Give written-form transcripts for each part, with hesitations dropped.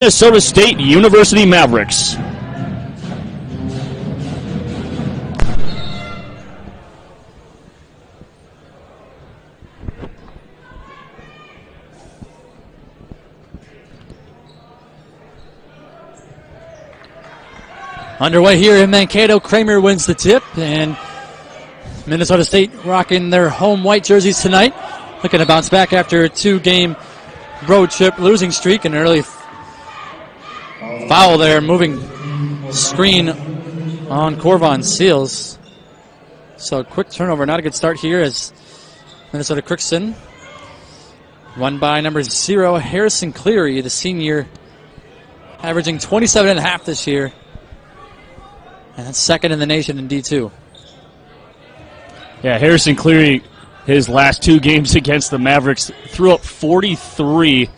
Minnesota State University Mavericks. Underway here in Mankato. Kramer wins the tip, and Minnesota State rocking their home white jerseys tonight. Looking to bounce back after a two-game road trip losing streak. An early foul there, moving screen on Corvon Seals. So quick turnover, not a good start here as Minnesota Crookston run by number 0, Harrison Cleary, the senior, averaging 27.5 this year. And that's second in the nation in D2. Yeah, Harrison Cleary, his last two games against the Mavericks, threw up 43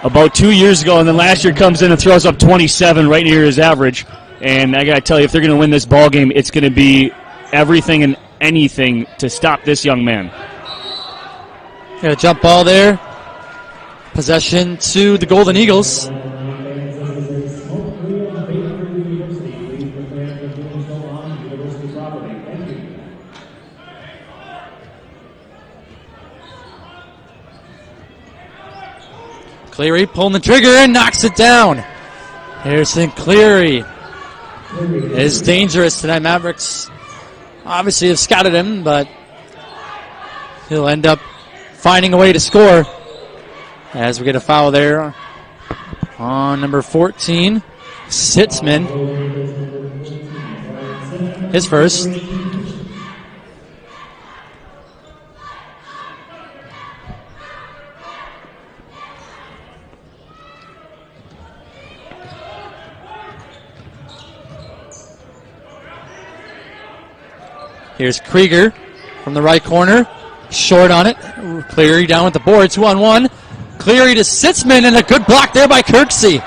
about 2 years ago, and then last year comes in and throws up 27, right near his average. And I got to tell you, if they're going to win this ball game, it's going to be everything and anything to stop this young man. Got a jump ball there. Possession to the Golden Eagles. Cleary pulling the trigger and knocks it down. Harrison Cleary is dangerous tonight. Mavericks obviously have scouted him, but he'll end up finding a way to score as we get a foul there on number 14, Sitzman. His first. Here's Krieger from the right corner. Short on it. Cleary down with the board. 2-on-1. Cleary to Sitzman, and a good block there by Kirksey.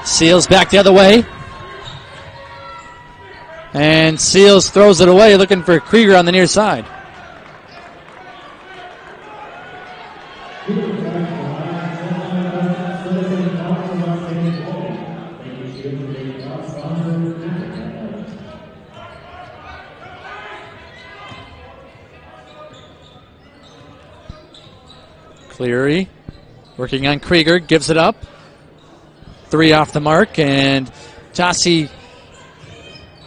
Seals back the other way. And Seals throws it away, looking for Krieger on the near side. Cleary working on Krieger, gives it up. 3 off the mark, and Jossie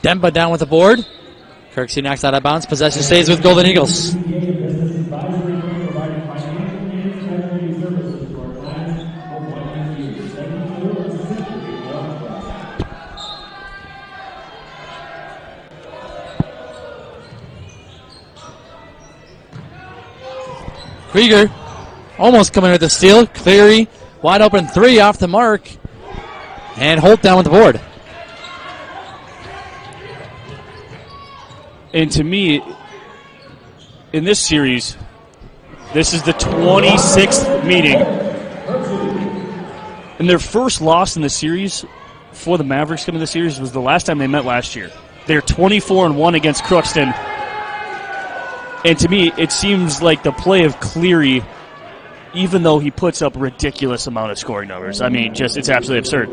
Demba down with the board. Kirksey knocks out of bounds. Possession stays with Golden Eagles. Krieger almost coming with the steal. Cleary, wide open 3 off the mark. And Holt down with the board. And to me, in this series, this is the 26th meeting. And their first loss in the series for the Mavericks coming to the series was the last time they met last year. They're 24-1 against Crookston. And to me, it seems like the play of Cleary, even though he puts up ridiculous amount of scoring numbers. I mean, just it's absolutely absurd.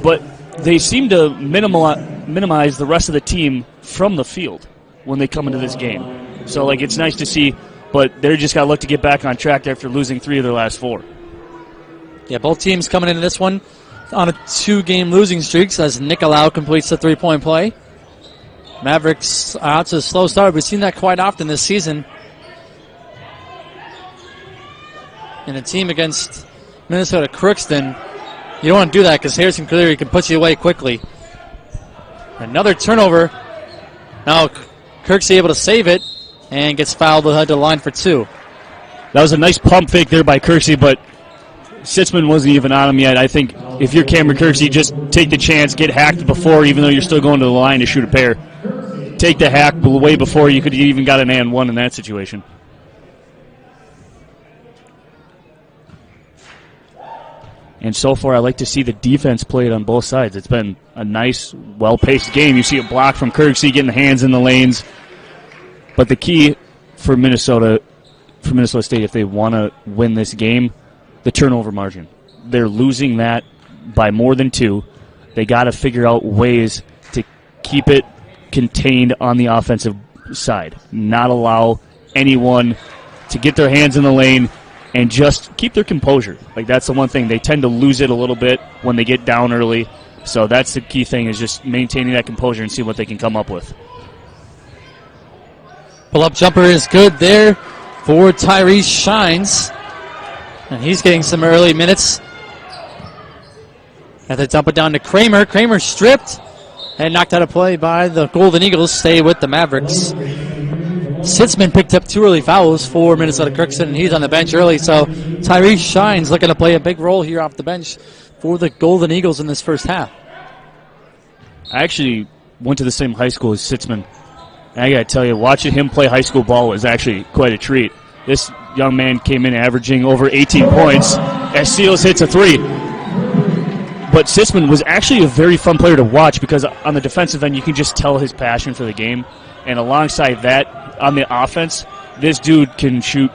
But they seem to minimize the rest of the team from the field when they come into this game. So, like, it's nice to see, but they're just got to look to get back on track after losing 3 of their last 4. Yeah, both teams coming into this one on a 2-game losing streak as Nicolau completes the 3-point play. Mavericks are out to a slow start. We've seen that quite often this season. In a team against Minnesota Crookston, you don't want to do that because Harrison Cleary can put you away quickly. Another turnover. Now Kirksey able to save it and gets fouled to the line for 2. That was a nice pump fake there by Kirksey, but Sitzman wasn't even on him yet. I think if you're Cameron Kirksey, just take the chance, get hacked before, even though you're still going to the line to shoot a pair. Take the hack way before you could have even got an and one in that situation. And so far, I like to see the defense played on both sides. It's been a nice, well-paced game. You see a block from Kirksey getting the hands in the lanes. But the key for Minnesota for Minnesota State if they want to win this game, the turnover margin. They're losing that by more than 2. They got to figure out ways to keep it contained on the offensive side, not allow anyone to get their hands in the lane and just keep their composure. Like, that's the one thing. They tend to lose it a little bit when they get down early. So that's the key thing, is just maintaining that composure and see what they can come up with. Pull-up jumper is good there for Tyrese Shines. And he's getting some early minutes. Have to dump it down to Kramer. Kramer stripped and knocked out of play by the Golden Eagles. Stay with the Mavericks. Sitzman picked up 2 early fouls for Minnesota Crookston, and he's on the bench early. So Tyrese Shines looking to play a big role here off the bench for the Golden Eagles in this first half. I actually went to the same high school as Sitzman. And I got to tell you, watching him play high school ball was actually quite a treat. This young man came in averaging over 18 points as Seals hits a 3. But Sitzman was actually a very fun player to watch because on the defensive end, you can just tell his passion for the game. And alongside that, on the offense, this dude can shoot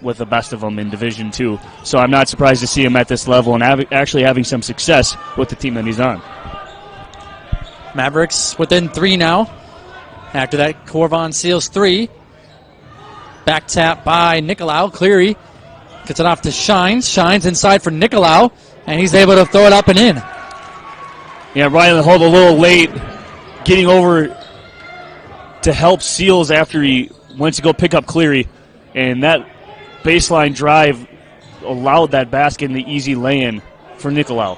with the best of them in Division II. So I'm not surprised to see him at this level and actually having some success with the team that he's on. Mavericks within 3 now. After that, Corvon Seals 3. Back tap by Nicolau. Cleary gets it off to Shines. Shines inside for Nicolau, and he's able to throw it up and in. Yeah, Ryan hold a little late, getting over to help Seals after he went to go pick up Cleary. And that baseline drive allowed that basket in the easy lay-in for Nicolau.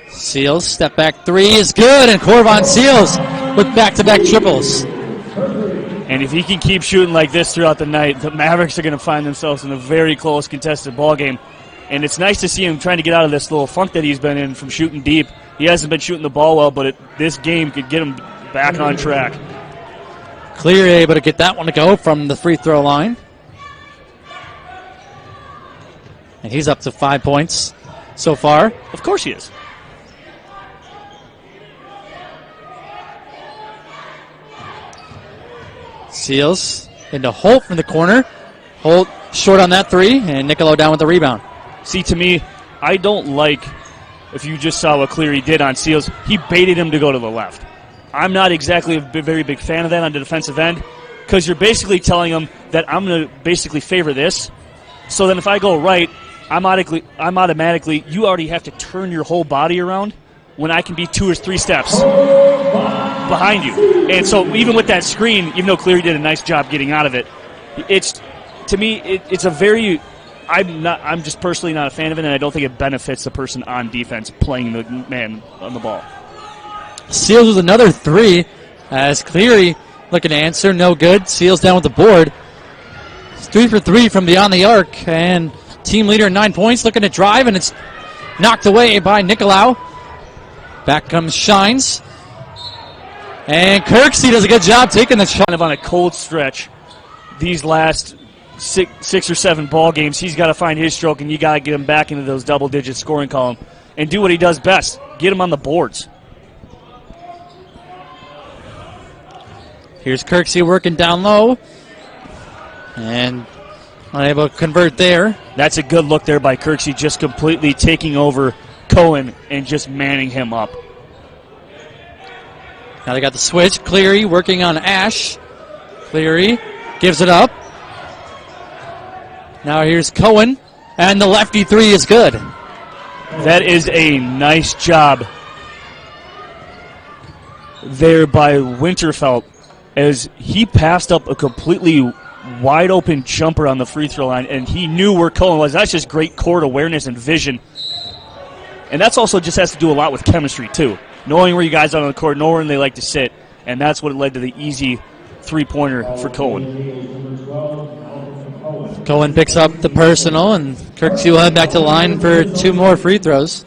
Seals, step back 3 is good, and Corvon Seals with back-to-back triples. And if he can keep shooting like this throughout the night, the Mavericks are going to find themselves in a very close, contested ball game. And it's nice to see him trying to get out of this little funk that he's been in from shooting deep. He hasn't been shooting the ball well, but this game could get him back on track. Cleary able to get that one to go from the free throw line. And he's up to 5 points so far. Of course he is. Seals into Holt from the corner. Holt short on that 3, and Niccolo down with the rebound. See, to me, I don't like, if you just saw what Cleary did on Seals, he baited him to go to the left. I'm not exactly a very big fan of that on the defensive end, because you're basically telling him that I'm going to basically favor this. So then if I go right, I'm automatically, you already have to turn your whole body around when I can be 2 or 3 steps behind you. And so even with that screen, even though Cleary did a nice job getting out of it, to me, it's a very, I'm just personally not a fan of it, and I don't think it benefits the person on defense playing the man on the ball. Seals with another 3 as Cleary looking to answer, no good. Seals down with the board. It's 3 for 3 from beyond the arc, and team leader 9 points, looking to drive, and it's knocked away by Nicolau. Back comes Shines. And Kirksey does a good job taking the shot. Kind of on a cold stretch these last six or 7 ball games. He's got to find his stroke, and you got to get him back into those double-digit scoring column and do what he does best, get him on the boards. Here's Kirksey working down low. And unable to convert there. That's a good look there by Kirksey, just completely taking over Cohen and just manning him up. Now they got the switch. Cleary working on Ash. Cleary gives it up. Now here's Cohen, and the lefty 3 is good. That is a nice job there by Winterfeld as he passed up a completely wide open jumper on the free throw line, and he knew where Cohen was. That's just great court awareness and vision. And that's also just has to do a lot with chemistry too. Knowing where you guys are on the court, knowing where they like to sit, and that's what led to the easy 3-pointer for Cohen. Cohen picks up the personal, and Kirksey will head back to the line for 2 more free throws.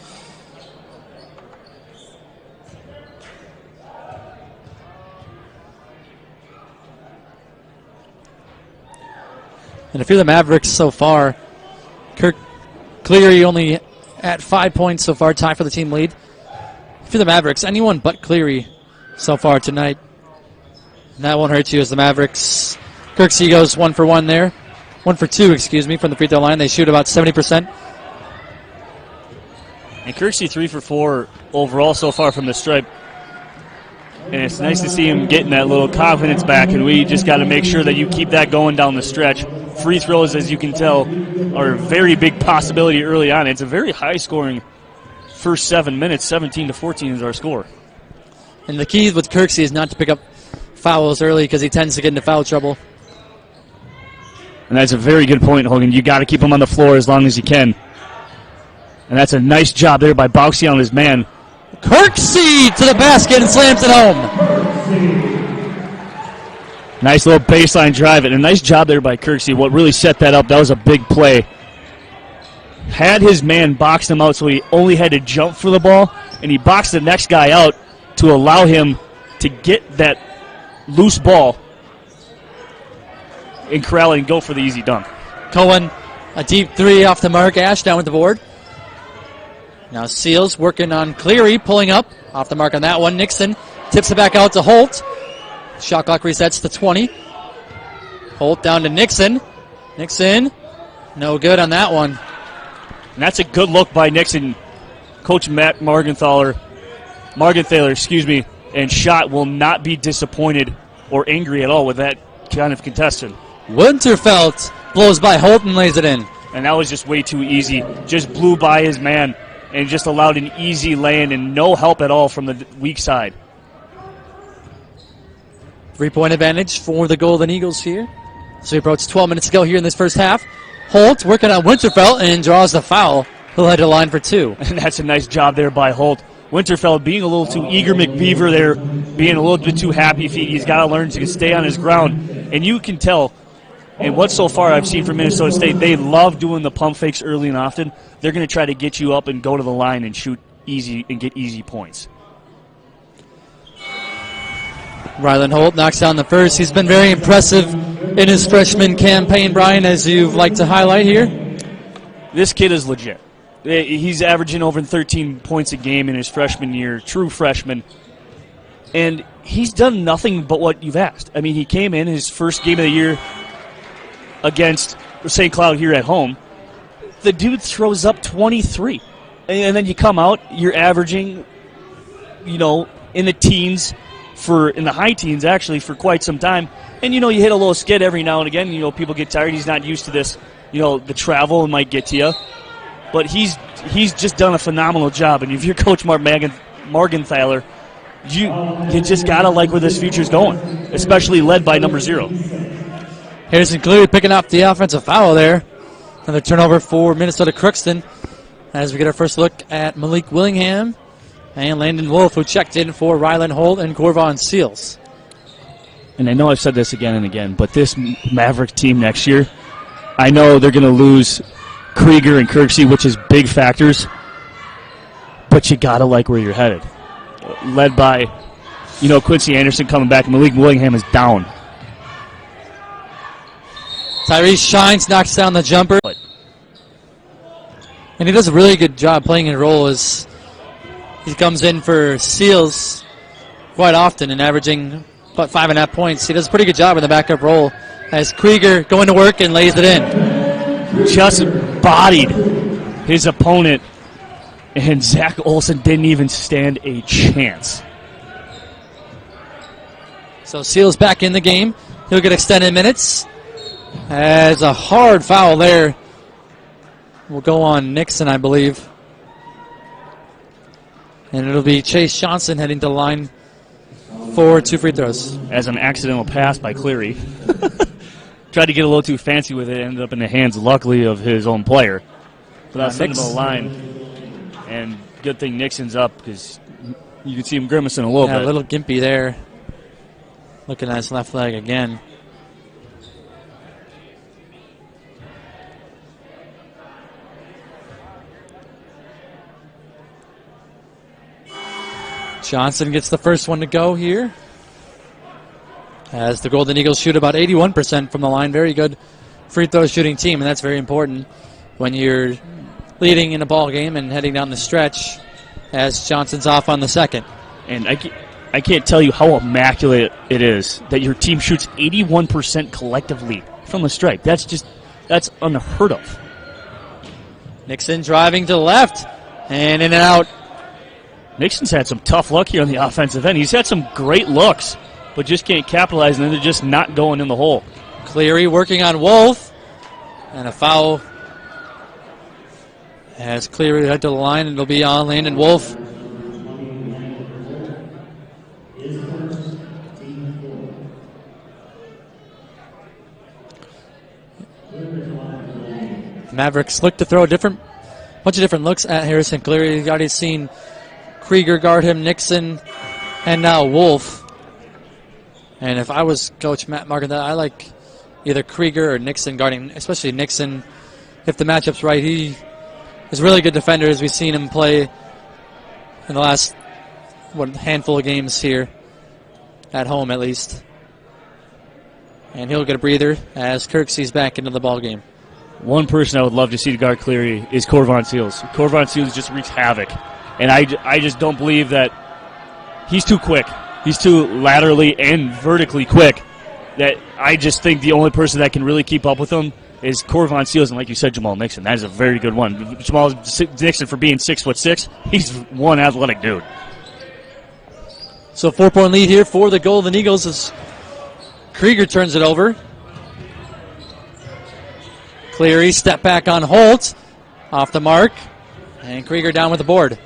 And if you're the Mavericks so far, Cleary only at 5 points so far, tie for the team lead. If you're the Mavericks, anyone but Cleary so far tonight. That won't hurt you as the Mavericks. Kirksey goes 1 for 1 there. 1 for 2, from the free throw line. They shoot about 70%. And Kirksey 3 for 4 overall so far from the stripe. And it's nice to see him getting that little confidence back, and we just got to make sure that you keep that going down the stretch. Free throws, as you can tell, are a very big possibility early on. It's a very high-scoring first 7 minutes. 17-14 is our score. And the key with Kirksey is not to pick up fouls early because he tends to get into foul trouble. And that's a very good point, Hogan. You got to keep him on the floor as long as you can. And that's a nice job there by Bauxy on his man. Kirksey to the basket and slams it home. Nice little baseline drive. And a nice job there by Kirksey. What really set that up, that was a big play. Had his man boxed him out so he only had to jump for the ball, and he boxed the next guy out to allow him to get that loose ball and corral it and go for the easy dunk. Cohen, a deep 3 off the mark. Ash down with the board. Now Seals working on Cleary, pulling up. Off the mark on that one. Nixon tips it back out to Holt. Shot clock resets to 20. Holt down to Nixon. Nixon, no good on that one. And that's a good look by Nixon. Coach Matt Morgenthaler, and Schott will not be disappointed or angry at all with that kind of contestant. Winterfeld blows by Holt and lays it in. And that was just way too easy. Just blew by his man and just allowed an easy lay-in and no help at all from the weak side. 3-point advantage for the Golden Eagles here. So we approach 12 minutes to go here in this first half. Holt working on Winterfeld and draws the foul. He'll head to line for 2. And that's a nice job there by Holt. Winterfeld being a little too eager McBeaver there, being a little bit too happy feet. He's got to learn to stay on his ground. And you can tell, and what so far I've seen from Minnesota State, they love doing the pump fakes early and often. They're going to try to get you up and go to the line and shoot easy and get easy points. Rylan Holt knocks down the first. He's been very impressive in his freshman campaign, Brian, as you've liked to highlight here. This kid is legit. He's averaging over 13 points a game in his freshman year, true freshman. And he's done nothing but what you've asked. I mean, he came in his first game of the year against St. Cloud here at home. The dude throws up 23. And then you come out, you're averaging, in the teens, in the high teens, actually, for quite some time. And, you hit a little skid every now and again. People get tired. He's not used to this. The travel might get to you. But he's just done a phenomenal job. And if you're Coach Morgenthaler, you just got to like where this future's going, especially led by number 0. Harrison Cleary picking up the offensive foul there. Another turnover for Minnesota Crookston as we get our first look at Malik Willingham and Landon Wolf, who checked in for Rylan Holt and Corvon Seals. And I know I've said this again and again, but this Maverick team next year, I know they're going to lose Krieger and Kirksey, which is big factors, but you got to like where you're headed. Led by, Quincy Anderson coming back. Malik Willingham is down. Tyrese Shines knocks down the jumper. And he does a really good job playing in role as he comes in for Seals quite often and averaging about 5.5 points. He does a pretty good job in the backup role as Krieger going to work and lays it in. Just bodied his opponent, and Zach Olson didn't even stand a chance. So Seals back in the game. He'll get extended minutes. As a hard foul there will go on Nixon, I believe. And it'll be Chase Johnson heading to the line for 2 free throws. As an accidental pass by Cleary. Tried to get a little too fancy with it, ended up in the hands, luckily, of his own player. But that's sending him to the line. And good thing Nixon's up because you can see him grimacing a little bit. A little gimpy there. Looking at his left leg again. Johnson gets the first one to go here. As the Golden Eagles shoot about 81% from the line. Very good free throw shooting team, and that's very important when you're leading in a ball game and heading down the stretch as Johnson's off on the second. And I can't tell you how immaculate it is that your team shoots 81% collectively from the stripe. That's unheard of. Nixon driving to the left and in and out. Nixon's had some tough luck here on the offensive end. He's had some great looks, but just can't capitalize, and then they're just not going in the hole. Cleary working on Wolf, and a foul as Cleary head to the line, and it'll be on Landon Wolf. Mavericks look to throw a bunch of different looks at Harrison Cleary. You've already seen Krieger guard him, Nixon, and now Wolf. And if I was Coach Matt Markin, I like either Krieger or Nixon guarding, especially Nixon. If the matchup's right, he is a really good defender, as we've seen him play in the last handful of games here, at home at least. And he'll get a breather as Kirksey's back into the ball game. One person I would love to see to guard Cleary is Corvon Seals. Corvon Seals just wreaks havoc. And I just don't believe that he's too quick. He's too laterally and vertically quick. That I just think the only person that can really keep up with him is Corvon Seals, and like you said, Jamal Nixon. That is a very good one. Jamal Nixon, for being 6'6", he's one athletic dude. So a 4-point lead here for the Golden Eagles as Krieger turns it over. Cleary, step back on Holt, off the mark, and Krieger down with the board.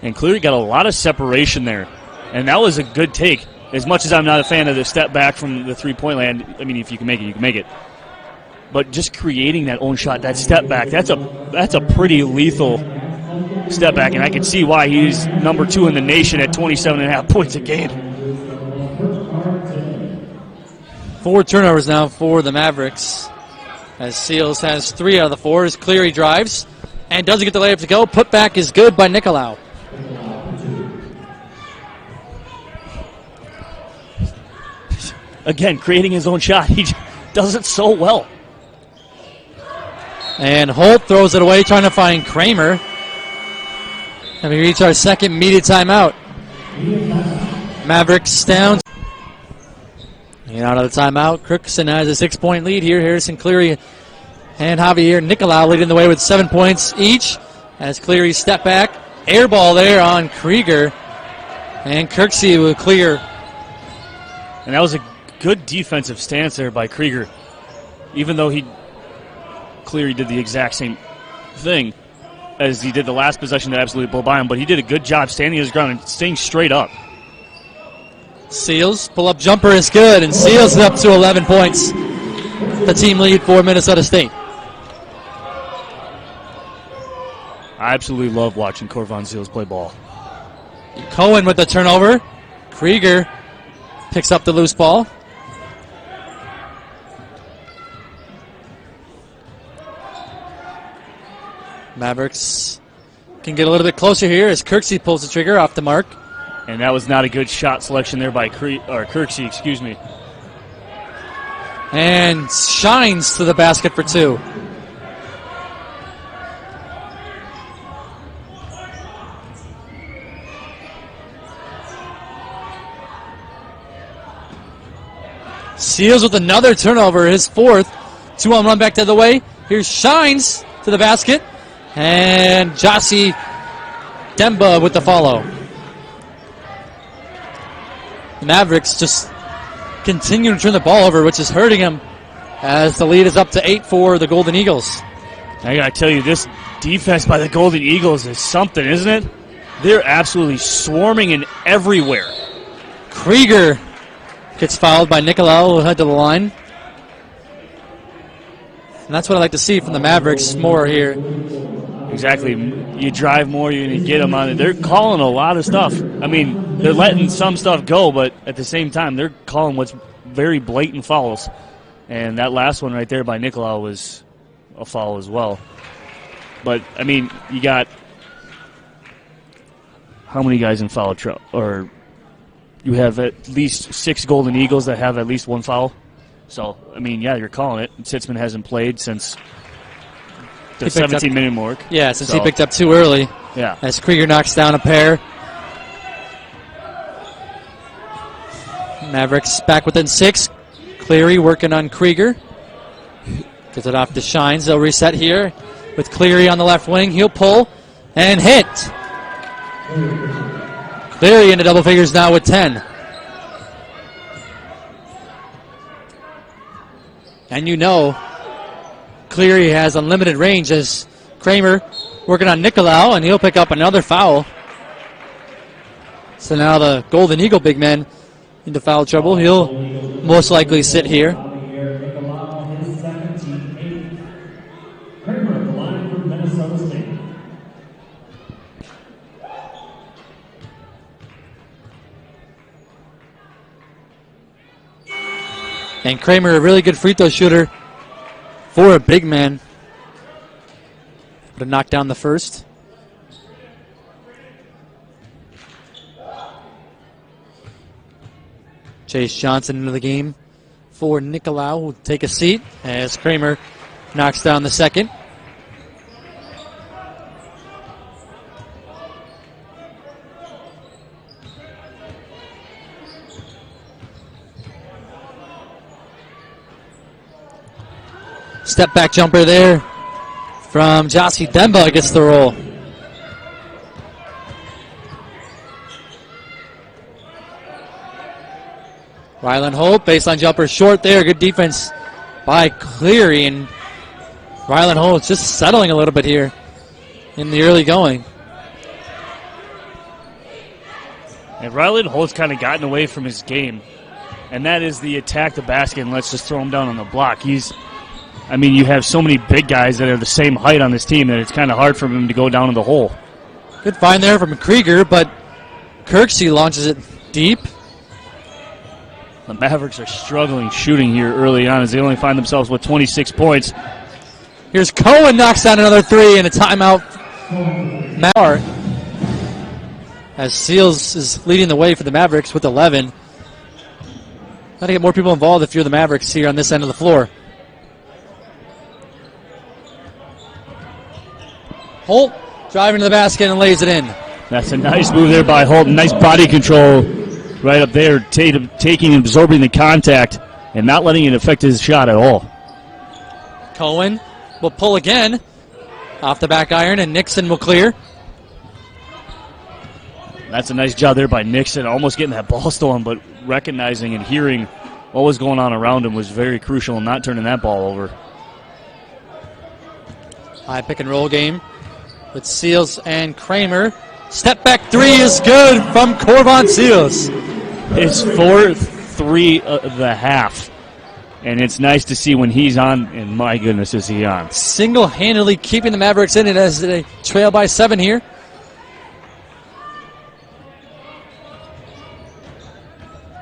And Cleary got a lot of separation there, and that was a good take. As much as I'm not a fan of the step back from the three-point land, I mean, if you can make it, you can make it. But just creating that own shot, that step back, that's a pretty lethal step back, and I can see why he's number 2 in the nation at 27.5 points a game. 4 turnovers now for the Mavericks, as Seals has 3 out of the 4 as Cleary drives and doesn't get the layup to go. Putback is good by Nicolau. Again, creating his own shot. He does it so well. And Holt throws it away, trying to find Kramer. And we reach our second media timeout. Mavericks down. And out of the timeout, Crookson has a 6-point lead here. Harrison Cleary and Javier Nicolau leading the way with 7 points each. As Cleary step back, air ball there on Krieger. And Kirksey will clear. And that was a good defensive stance there by Krieger. Even though Cleary did the exact same thing as he did the last possession that absolutely blew by him, but he did a good job standing his ground and staying straight up. Seals, pull-up jumper is good, and Seals is up to 11 points. The team lead for Minnesota State. I absolutely love watching Corvon Seals play ball. Cohen with the turnover. Krieger picks up the loose ball. Mavericks can get a little bit closer here as Kirksey pulls the trigger off the mark. And that was not a good shot selection there by Kirksey, excuse me. And shines to the basket for 2. Seals with another turnover, his 4th. 2-on run back the other way. Here's Shines to the basket. And Jossie Demba with the follow. The Mavericks just continue to turn the ball over, which is hurting them as the lead is up to 8 for the Golden Eagles. I got to tell you, this defense by the Golden Eagles is something, isn't it? They're absolutely swarming in everywhere. Krieger gets fouled by Nicolau, who will head to the line. And that's what I like to see from the Mavericks more here. Exactly. You drive more, you're going to get them on it. They're calling a lot of stuff. I mean, they're letting some stuff go, but at the same time, they're calling what's very blatant fouls. And that last one right there by Nicolau was a foul as well. But, I mean, you got how many guys in foul trouble? Or you have at least 6 Golden Eagles that have at least 1 foul. So, I mean, yeah, you're calling it. Sitzman hasn't played since the 17-minute mark. Yeah, since he picked up 2 early. Yeah. As Krieger knocks down a pair. Mavericks back within 6. Cleary working on Krieger. Gets it off to Shines. They'll reset here with Cleary on the left wing. He'll pull and hit. Cleary into double figures now with 10. And you know Cleary has unlimited range as Kramer working on Nicolau, and he'll pick up another foul. So now the Golden Eagle big man into foul trouble. He'll most likely sit here. And Kramer, a really good free throw shooter for a big man. But knock down the first. Chase Johnson into the game for Nicolau, who will take a seat as Kramer knocks down the second. Step back jumper there from Jossie Demba gets the roll. Ryland Holt, baseline jumper short there. Good defense by Cleary. And Ryland Holt just settling a little bit here in the early going. And Ryland Holt's kind of gotten away from his game. And that is the attack the basket and let's just throw him down on the block. You have so many big guys that are the same height on this team that it's kind of hard for him to go down in the hole. Good find there from Krieger, but Kirksey launches it deep. The Mavericks are struggling shooting here early on as they only find themselves with 26 points. Here's Cohen, knocks down another 3 and a timeout. Mauer. As Seals is leading the way for the Mavericks with 11. Got to get more people involved if you're the Mavericks here on this end of the floor. Holt driving to the basket and lays it in. That's a nice move there by Holt. Nice body control right up there, taking and absorbing the contact and not letting it affect his shot at all. Cohen will pull again off the back iron, and Nixon will clear. That's a nice job there by Nixon, almost getting that ball stolen, but recognizing and hearing what was going on around him was very crucial in not turning that ball over. High pick and roll game with Seals and Kramer. Step back 3 is good from Corvon Seals. His 4th 3 of the half. And it's nice to see when he's on, and my goodness is he on. Single-handedly keeping the Mavericks in it as they trail by 7 here.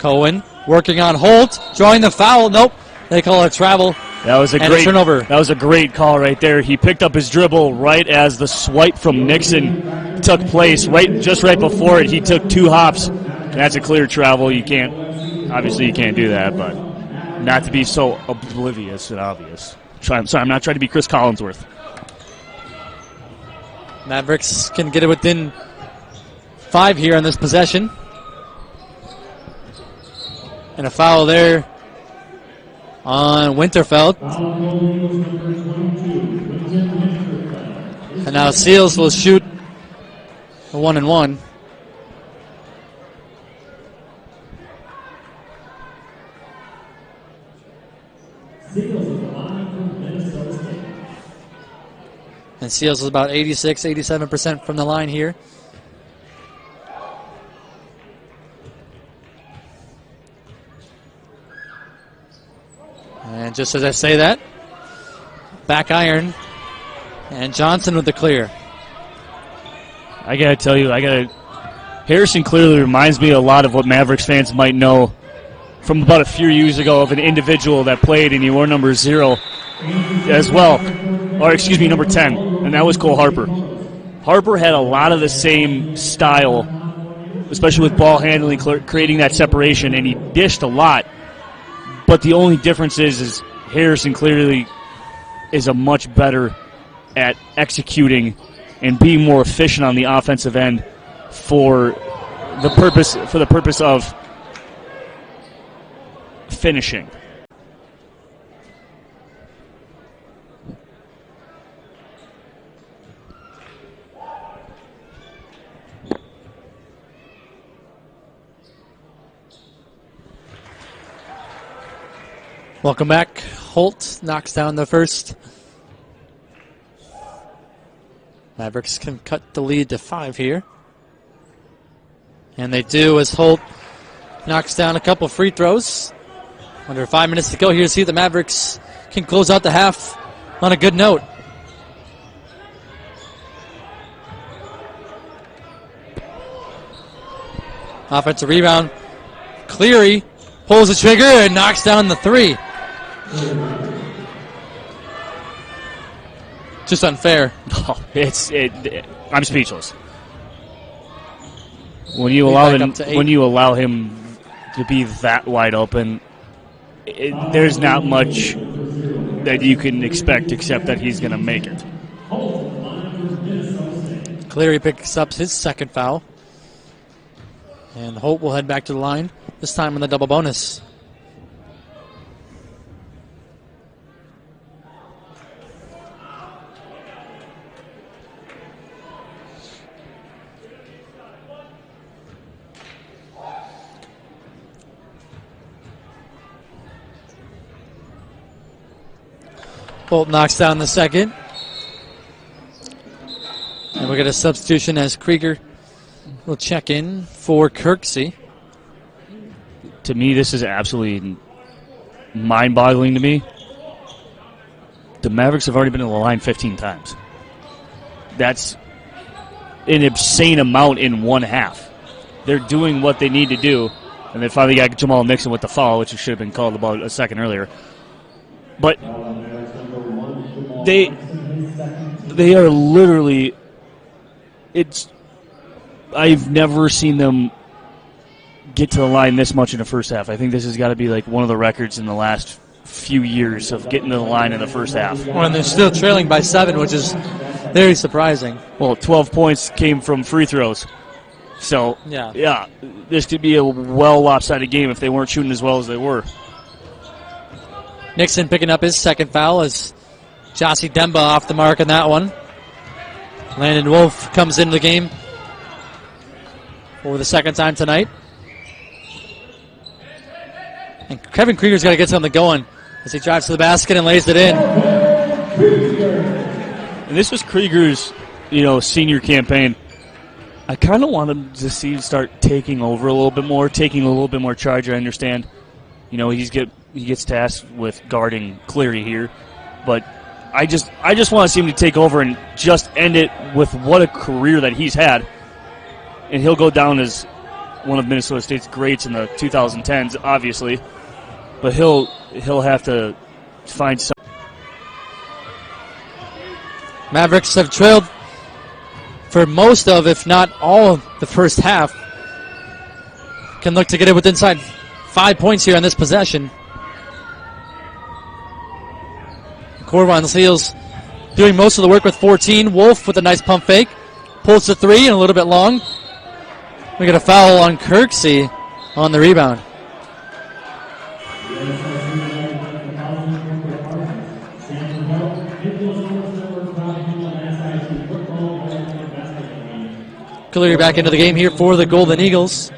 Cohen working on Holt, drawing the foul. Nope, they call it travel. That was a great turnover. That was a great call right there. He picked up his dribble right as the swipe from Nixon took place. Just right before it, he took 2 hops. That's a clear travel. You can't do that, but not to be so oblivious and obvious. I'm sorry, I'm not trying to be Chris Collinsworth. Mavericks can get it within 5 here on this possession. And a foul there on Winterfeld. And now Seals will shoot a 1-and-1. And Seals is about 86-87% from the line here. And just as I say that, back iron, and Johnson with the clear. I got to tell you, Harrison clearly reminds me a lot of what Mavericks fans might know from about a few years ago of an individual that played and he wore number 0 as well. Or, excuse me, number 10, and that was Cole Harper. Harper had a lot of the same style, especially with ball handling, creating that separation, and he dished a lot. But the only difference is Harrison clearly is a much better at executing and being more efficient on the offensive end for the purpose of finishing. Welcome back. Holt knocks down the first. Mavericks can cut the lead to 5 here. And they do as Holt knocks down a couple free throws. Under 5 minutes to go here. See if the Mavericks can close out the half on a good note. Offensive rebound. Cleary pulls the trigger and knocks down the 3. Just unfair. Oh, I'm speechless. When you allow him to be that wide open, there's not much that you can expect except that he's going to make it. Cleary picks up his second foul. And Holt will head back to the line, this time on the double bonus. Holt knocks down the second. And we'll get a substitution as Krieger will check in for Kirksey. To me, this is absolutely mind-boggling to me. The Mavericks have already been to the line 15 times. That's an insane amount in one half. They're doing what they need to do, and they finally got Jamal Nixon with the foul, which should have been called about a second earlier. But they are literally, I've never seen them get to the line this much in the first half. I think this has got to be like one of the records in the last few years of getting to the line in the first half. Well, and they're still trailing by 7, which is very surprising. Well, 12 points came from free throws. So, yeah, this could be a lopsided game if they weren't shooting as well as they were. Nixon picking up his second foul as Jossie Demba off the mark on that one. Landon Wolf comes into the game for the second time tonight. And Kevin Krieger's got to get something going as he drives to the basket and lays it in. And this was Krieger's, senior campaign. I kind of want him to see him start taking over a little bit more, taking a little bit more charge. I understand, he gets tasked with guarding Cleary here, but I just want to see him to take over and just end it with what a career that he's had. And he'll go down as one of Minnesota State's greats in the 2010s, obviously. But he'll have to find some. Mavericks have trailed for most of, if not all of the first half. Can look to get it with inside 5 points here on this possession. Corvon Seals doing most of the work with 14. Wolf with a nice pump fake. Pulls the 3 and a little bit long. We got a foul on Kirksey on the rebound. Cleary back into the game here for the Golden Eagles.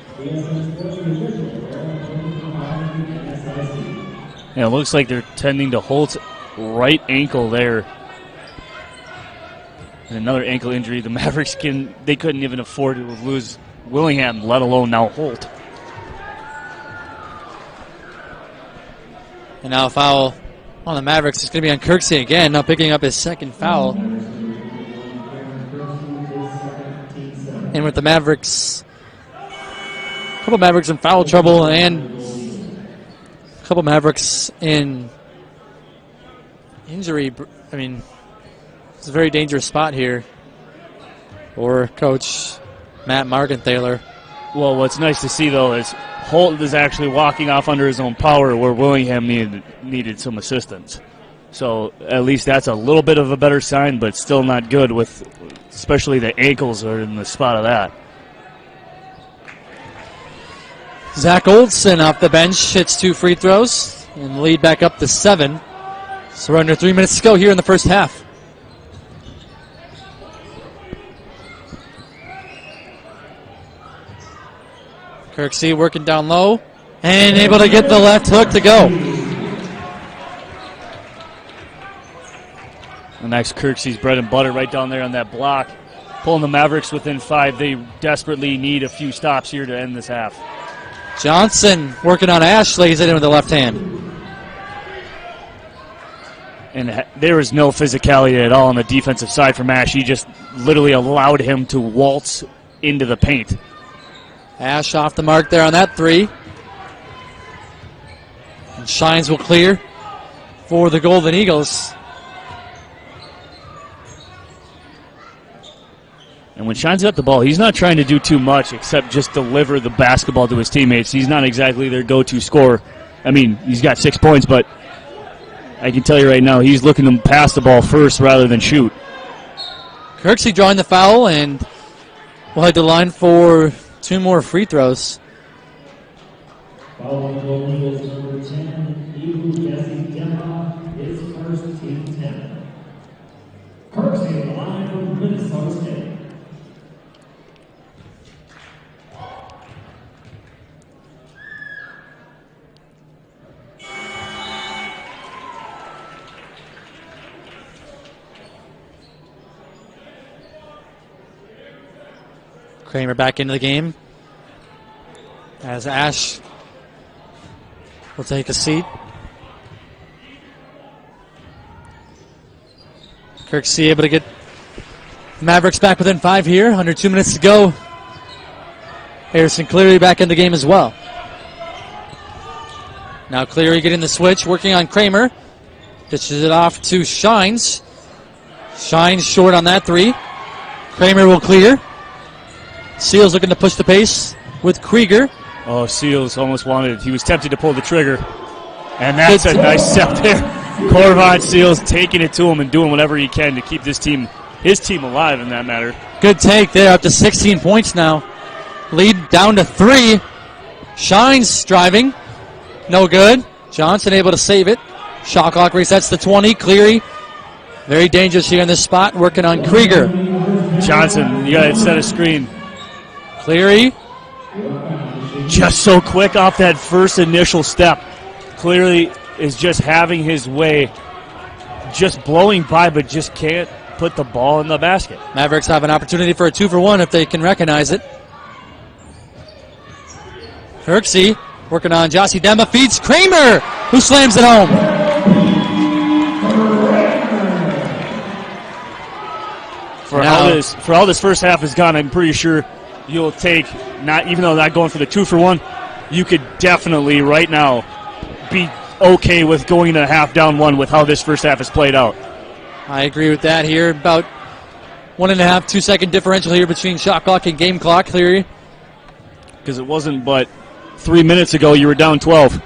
Yeah, it looks like they're tending to Holt's right ankle there. And another ankle injury. The Mavericks they couldn't even afford to lose Willingham, let alone now Holt. And now a foul on the Mavericks. It's going to be on Kirksey again, now picking up his second foul. And with the Mavericks, a couple Mavericks in foul trouble and a couple Mavericks in injury. I mean, it's a very dangerous spot here for Coach Matt Margenthaler. Well, what's nice to see, though, is Holt is actually walking off under his own power where Willingham needed some assistance. So at least that's a little bit of a better sign, but still not good with especially the ankles are in the spot of that. Zach Olson off the bench hits 2 free throws and lead back up to 7. So we're under 3 minutes to go here in the first half. Kirksey working down low and able to get the left hook to go. And that's Kirksey's bread and butter right down there on that block. Pulling the Mavericks within 5. They desperately need a few stops here to end this half. Johnson working on Ash, lays it in with the left hand. And there was no physicality at all on the defensive side from Ash. He just literally allowed him to waltz into the paint. Ash off the mark there on that 3. And Shines will clear for the Golden Eagles. And when Shines got the ball, he's not trying to do too much except just deliver the basketball to his teammates. He's not exactly their go-to scorer. I mean, he's got 6 points, but I can tell you right now, he's looking to pass the ball first rather than shoot. Kirksey drawing the foul, and we'll head to the line for 2 more free throws. Following Golden Eagles number 10, Jesse Demba, his first team 10. Kirksey on the line from Minnesota State. Kramer back into the game as Ash will take a seat. Kirksey able to get Mavericks back within 5 here. Under 2 minutes to go. Harrison Cleary back in the game as well. Now Cleary getting the switch, working on Kramer. Ditches it off to Shines. Shines short on that 3. Kramer will clear. Seals looking to push the pace with Krieger. Oh, Seals almost wanted, he was tempted to pull the trigger. And that's a nice step there. Corvon Seals taking it to him and doing whatever he can to keep his team alive in that matter. Good take there, up to 16 points now. Lead down to 3. Shines driving. No good. Johnson able to save it. Shot clock resets to 20. Cleary very dangerous here in this spot, working on Krieger. Johnson, you got to set a screen. Cleary. Just so quick off that first initial step. Clearly is just having his way, just blowing by, but just can't put the ball in the basket. Mavericks have an opportunity for a 2-for-1 if they can recognize it. Kirksey working on Jossie Demba, feeds Kramer, who slams it home. For how this first half has gone, I'm pretty sure you'll take, not even though not going for the 2-for-1, you could definitely right now be okay with going to half down 1 with how this first half has played out. I agree with that here. About 1.5, 2 second differential here between shot clock and game clock, Cleary. Because it wasn't but 3 minutes ago you were down 12.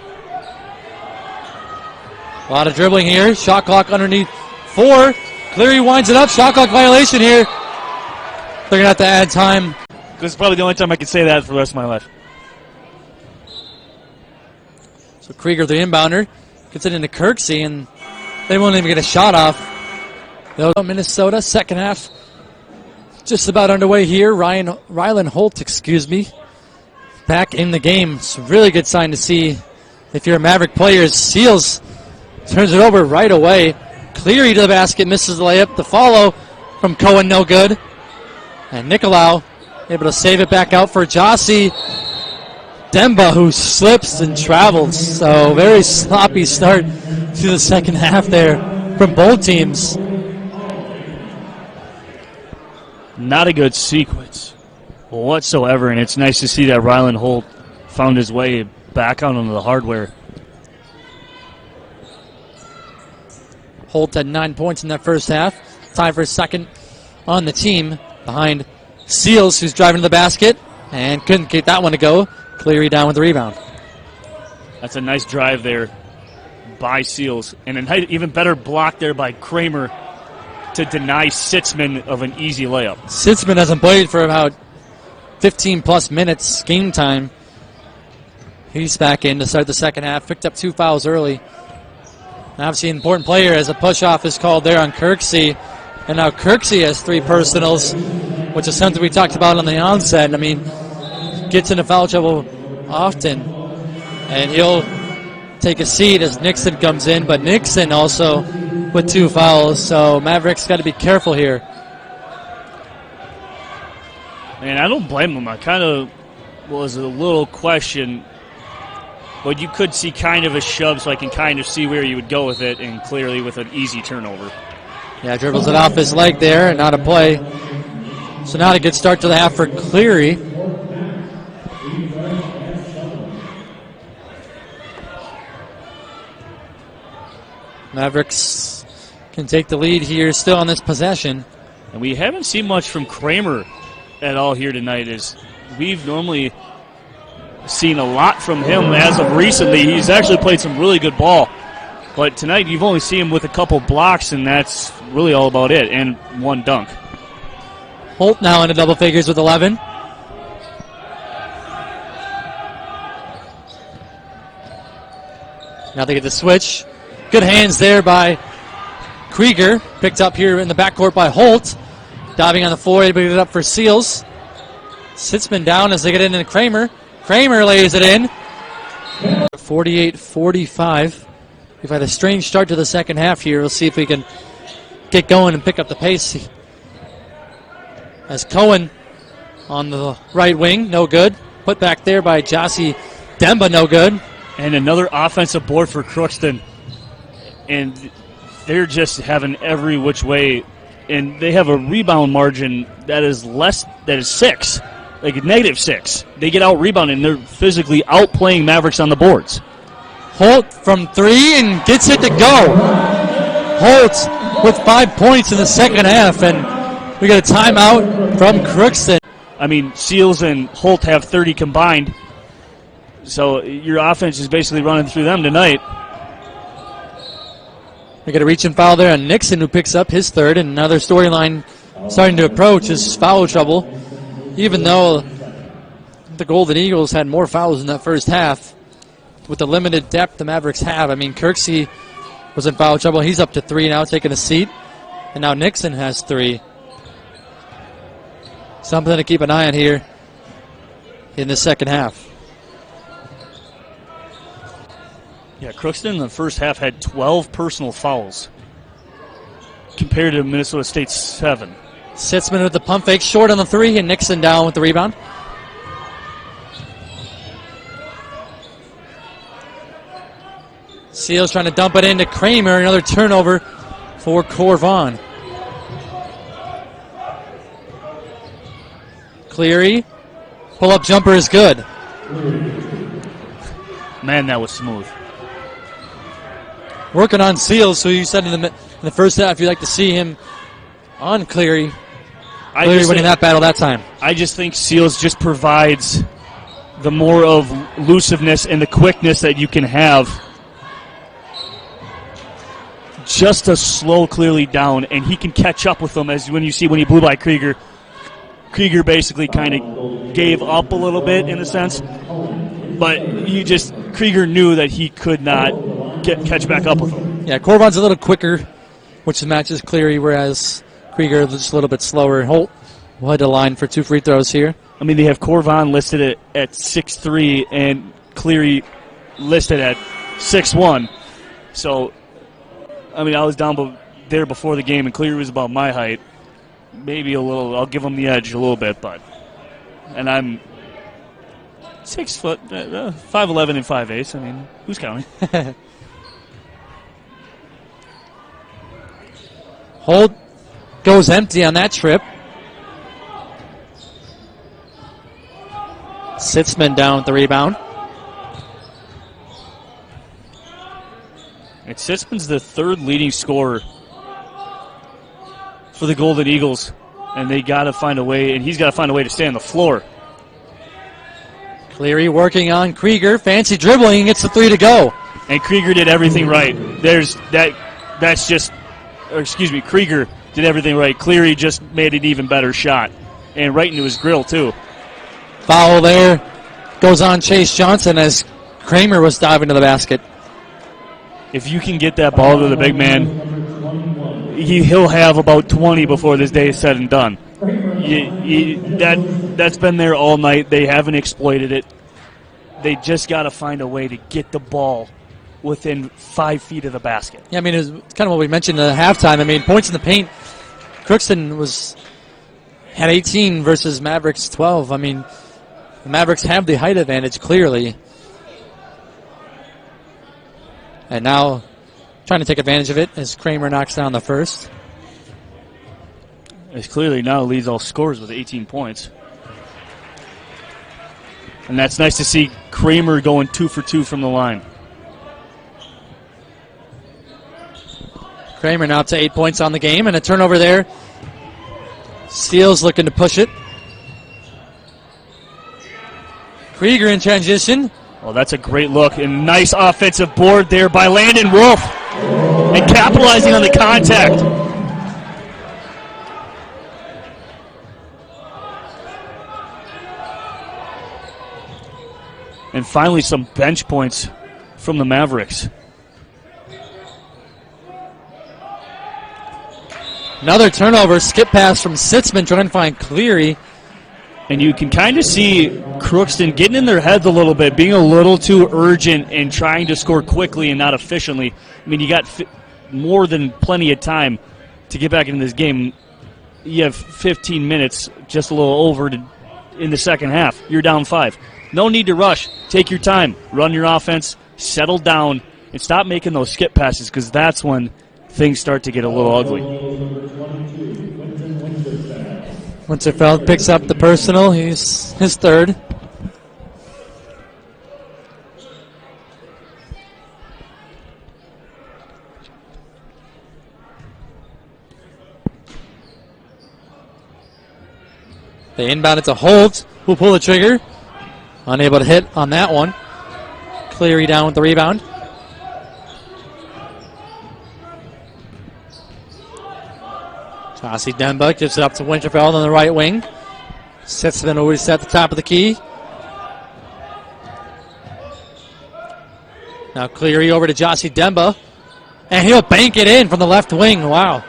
A lot of dribbling here. Shot clock underneath 4. Cleary winds it up. Shot clock violation here. They're going to have to add time. This is probably the only time I could say that for the rest of my life. So Krieger, the inbounder, gets it into Kirksey, and they won't even get a shot off. They'll go Minnesota. Second half just about underway here. Rylan Holt, back in the game. It's a really good sign to see if you're a Maverick player. Seals turns it over right away. Cleary to the basket, misses the layup. The follow from Cohen, no good. And Nicolau able to save it back out for Jossie Demba, who slips and travels. So very sloppy start to the second half there from both teams. Not a good sequence whatsoever, and it's nice to see that Rylan Holt found his way back out onto the hardware. Holt had 9 points in that first half. Tied for second on the team behind Seals, who's driving to the basket and couldn't get that one to go. Cleary down with the rebound. That's a nice drive there by Seals. And an even better block there by Kramer to deny Sitzman of an easy layup. Sitzman hasn't played for about 15-plus minutes game time. He's back in to start the second half. Picked up 2 fouls early. Obviously an important player as a push-off is called there on Kirksey. And now Kirksey has 3 personals, which is something we talked about on the onset. I mean, gets into foul trouble often. And he'll take a seat as Nixon comes in. But Nixon also with 2 fouls. So Mavericks got to be careful here. And I don't blame him. I kind of was a little question. But you could see kind of a shove, so I can kind of see where you would go with it, and clearly with an easy turnover. Yeah, dribbles it off his leg there, and not a play. So not a good start to the half for Cleary. Mavericks can take the lead here still on this possession. And we haven't seen much from Kramer at all here tonight, as we've normally seen a lot from him as of recently. He's actually played some really good ball. But tonight you've only seen him with a couple blocks, and that's really all about it, and 1 dunk. Holt now into double figures with 11. Now they get the switch. Good hands there by Krieger. Picked up here in the backcourt by Holt. Diving on the floor, able to get it up for Seals. Sitzman down as they get into Kramer. Kramer lays it in. 48-45. We've had a strange start to the second half here. We'll see if we can get going and pick up the pace. As Cohen on the right wing, no good. Put back there by Jossie Demba, no good. And another offensive board for Crookston. And they're just having every which way. And they have a rebound margin that is 6. Like -6. They get out rebounded, and they're physically outplaying Mavericks on the boards. Holt from 3 and gets it to go. Holt with 5 points in the second half, and we got a timeout from Crookston. I mean, Seals and Holt have 30 combined, so your offense is basically running through them tonight. We got a reach and foul there on Nixon, who picks up his 3rd, and another storyline starting to approach is foul trouble. Even though the Golden Eagles had more fouls in that first half, with the limited depth the Mavericks have. I mean, Kirksey was in foul trouble. He's up to 3 now, taking a seat. And now Nixon has 3. Something to keep an eye on here in the second half. Yeah, Crookston in the first half had 12 personal fouls compared to Minnesota State's 7. Sitzman with the pump fake, short on the 3, and Nixon down with the rebound. Seals trying to dump it into Kramer. Another turnover for Corvon. Cleary. Pull-up jumper is good. Man, that was smooth. Working on Seals, so you said in the first half you'd like to see him on Cleary. Cleary winning that battle that time. I just think Seals just provides the more of elusiveness and the quickness that you can have. Just to slow Cleary down, and he can catch up with them, as when you see when he blew by Krieger. Krieger basically kind of gave up a little bit in a sense, but Krieger knew that he could not catch back up with him. Yeah, Corvon's a little quicker, which matches Cleary, whereas Krieger just a little bit slower. Holt will head to line for 2 free throws here. I mean, they have Corvon listed at 6'3", and Cleary listed at 6'1". So, I mean, I was down there before the game, and Cleary was about my height. Maybe a little, I'll give him the edge a little bit, and I'm 6 foot, 5'11" and 5'8". I mean, who's counting? Holt goes empty on that trip. Sitzman down with the rebound. And Sitzman's the 3rd leading scorer for the Golden Eagles, and they got to find a way, and he's got to find a way to stay on the floor. Cleary working on Krieger. Fancy dribbling, gets the 3 to go. And Krieger did everything right. Krieger did everything right. Cleary just made an even better shot. And right into his grill, too. Foul there. Goes on Chase Johnson as Kramer was diving to the basket. If you can get that ball to the big man, he'll have about 20 before this day is said and done. That's been there all night. They haven't exploited it. They just got to find a way to get the ball within 5 feet of the basket. Yeah, I mean, it was kind of what we mentioned at halftime. I mean, points in the paint, Crookston had 18 versus Mavericks 12. I mean, the Mavericks have the height advantage, clearly. And now trying to take advantage of it as Kramer knocks down the first. As clearly now leads all scorers with 18 points. And that's nice to see Kramer going 2 for 2 from the line. Kramer now up to 8 points on the game, and a turnover there. Steele's looking to push it. Krieger in transition. Well, that's a great look. And nice offensive board there by Landon Wolf. And capitalizing on the contact. And finally some bench points from the Mavericks. Another turnover, skip pass from Sitzman trying to find Cleary. And you can kind of see Crookston getting in their heads a little bit, being a little too urgent and trying to score quickly and not efficiently. I mean, you got more than plenty of time to get back into this game. You have 15 minutes, just a little over in the second half. You're down 5. No need to rush. Take your time. Run your offense. Settle down. And stop making those skip passes because that's when things start to get a little ugly. Winterfeld picks up the personal. He's his third. They inbound it to Holt, who pull the trigger. Unable to hit on that one. Cleary down with the rebound. Chauncey Demba gives it up to Winterfeld on the right wing. Sitzman always at the top of the key. Now Cleary over to Chauncey Demba. And he'll bank it in from the left wing. Wow.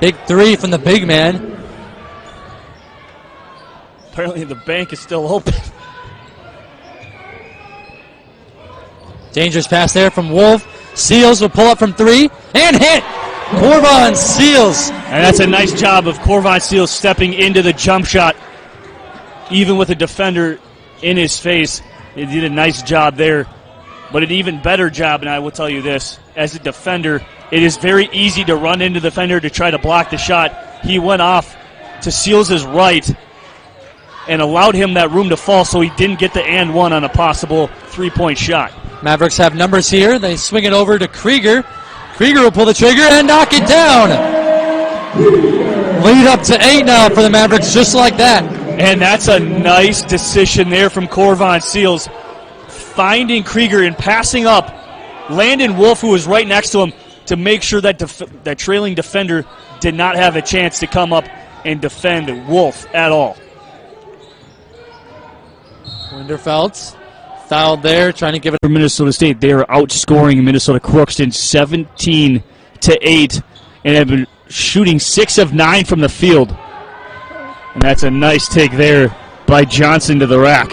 Big three from the big man. Apparently the bank is still open. Dangerous pass there from Wolf. Seals will pull up from 3 and hit. Corvon Seals. And that's a nice job of Corvon Seals stepping into the jump shot. Even with a defender in his face, he did a nice job there. But an even better job, and I will tell you this, as a defender, it is very easy to run into the defender to try to block the shot. He went off to Seals' right and allowed him that room to fall so he didn't get the and one on a possible three-point shot. Mavericks have numbers here. They swing it over to Krieger. Krieger will pull the trigger and knock it down. Lead up to 8 now for the Mavericks, just like that. And that's a nice decision there from Corvon Seals. Finding Krieger and passing up Landon Wolf, who was right next to him, to make sure that that trailing defender did not have a chance to come up and defend Wolf at all. Winterfeld fouled there, trying to give it. For Minnesota State, they are outscoring Minnesota Crookston 17-8, and have been shooting 6 of 9 from the field. And that's a nice take there by Johnson to the rack.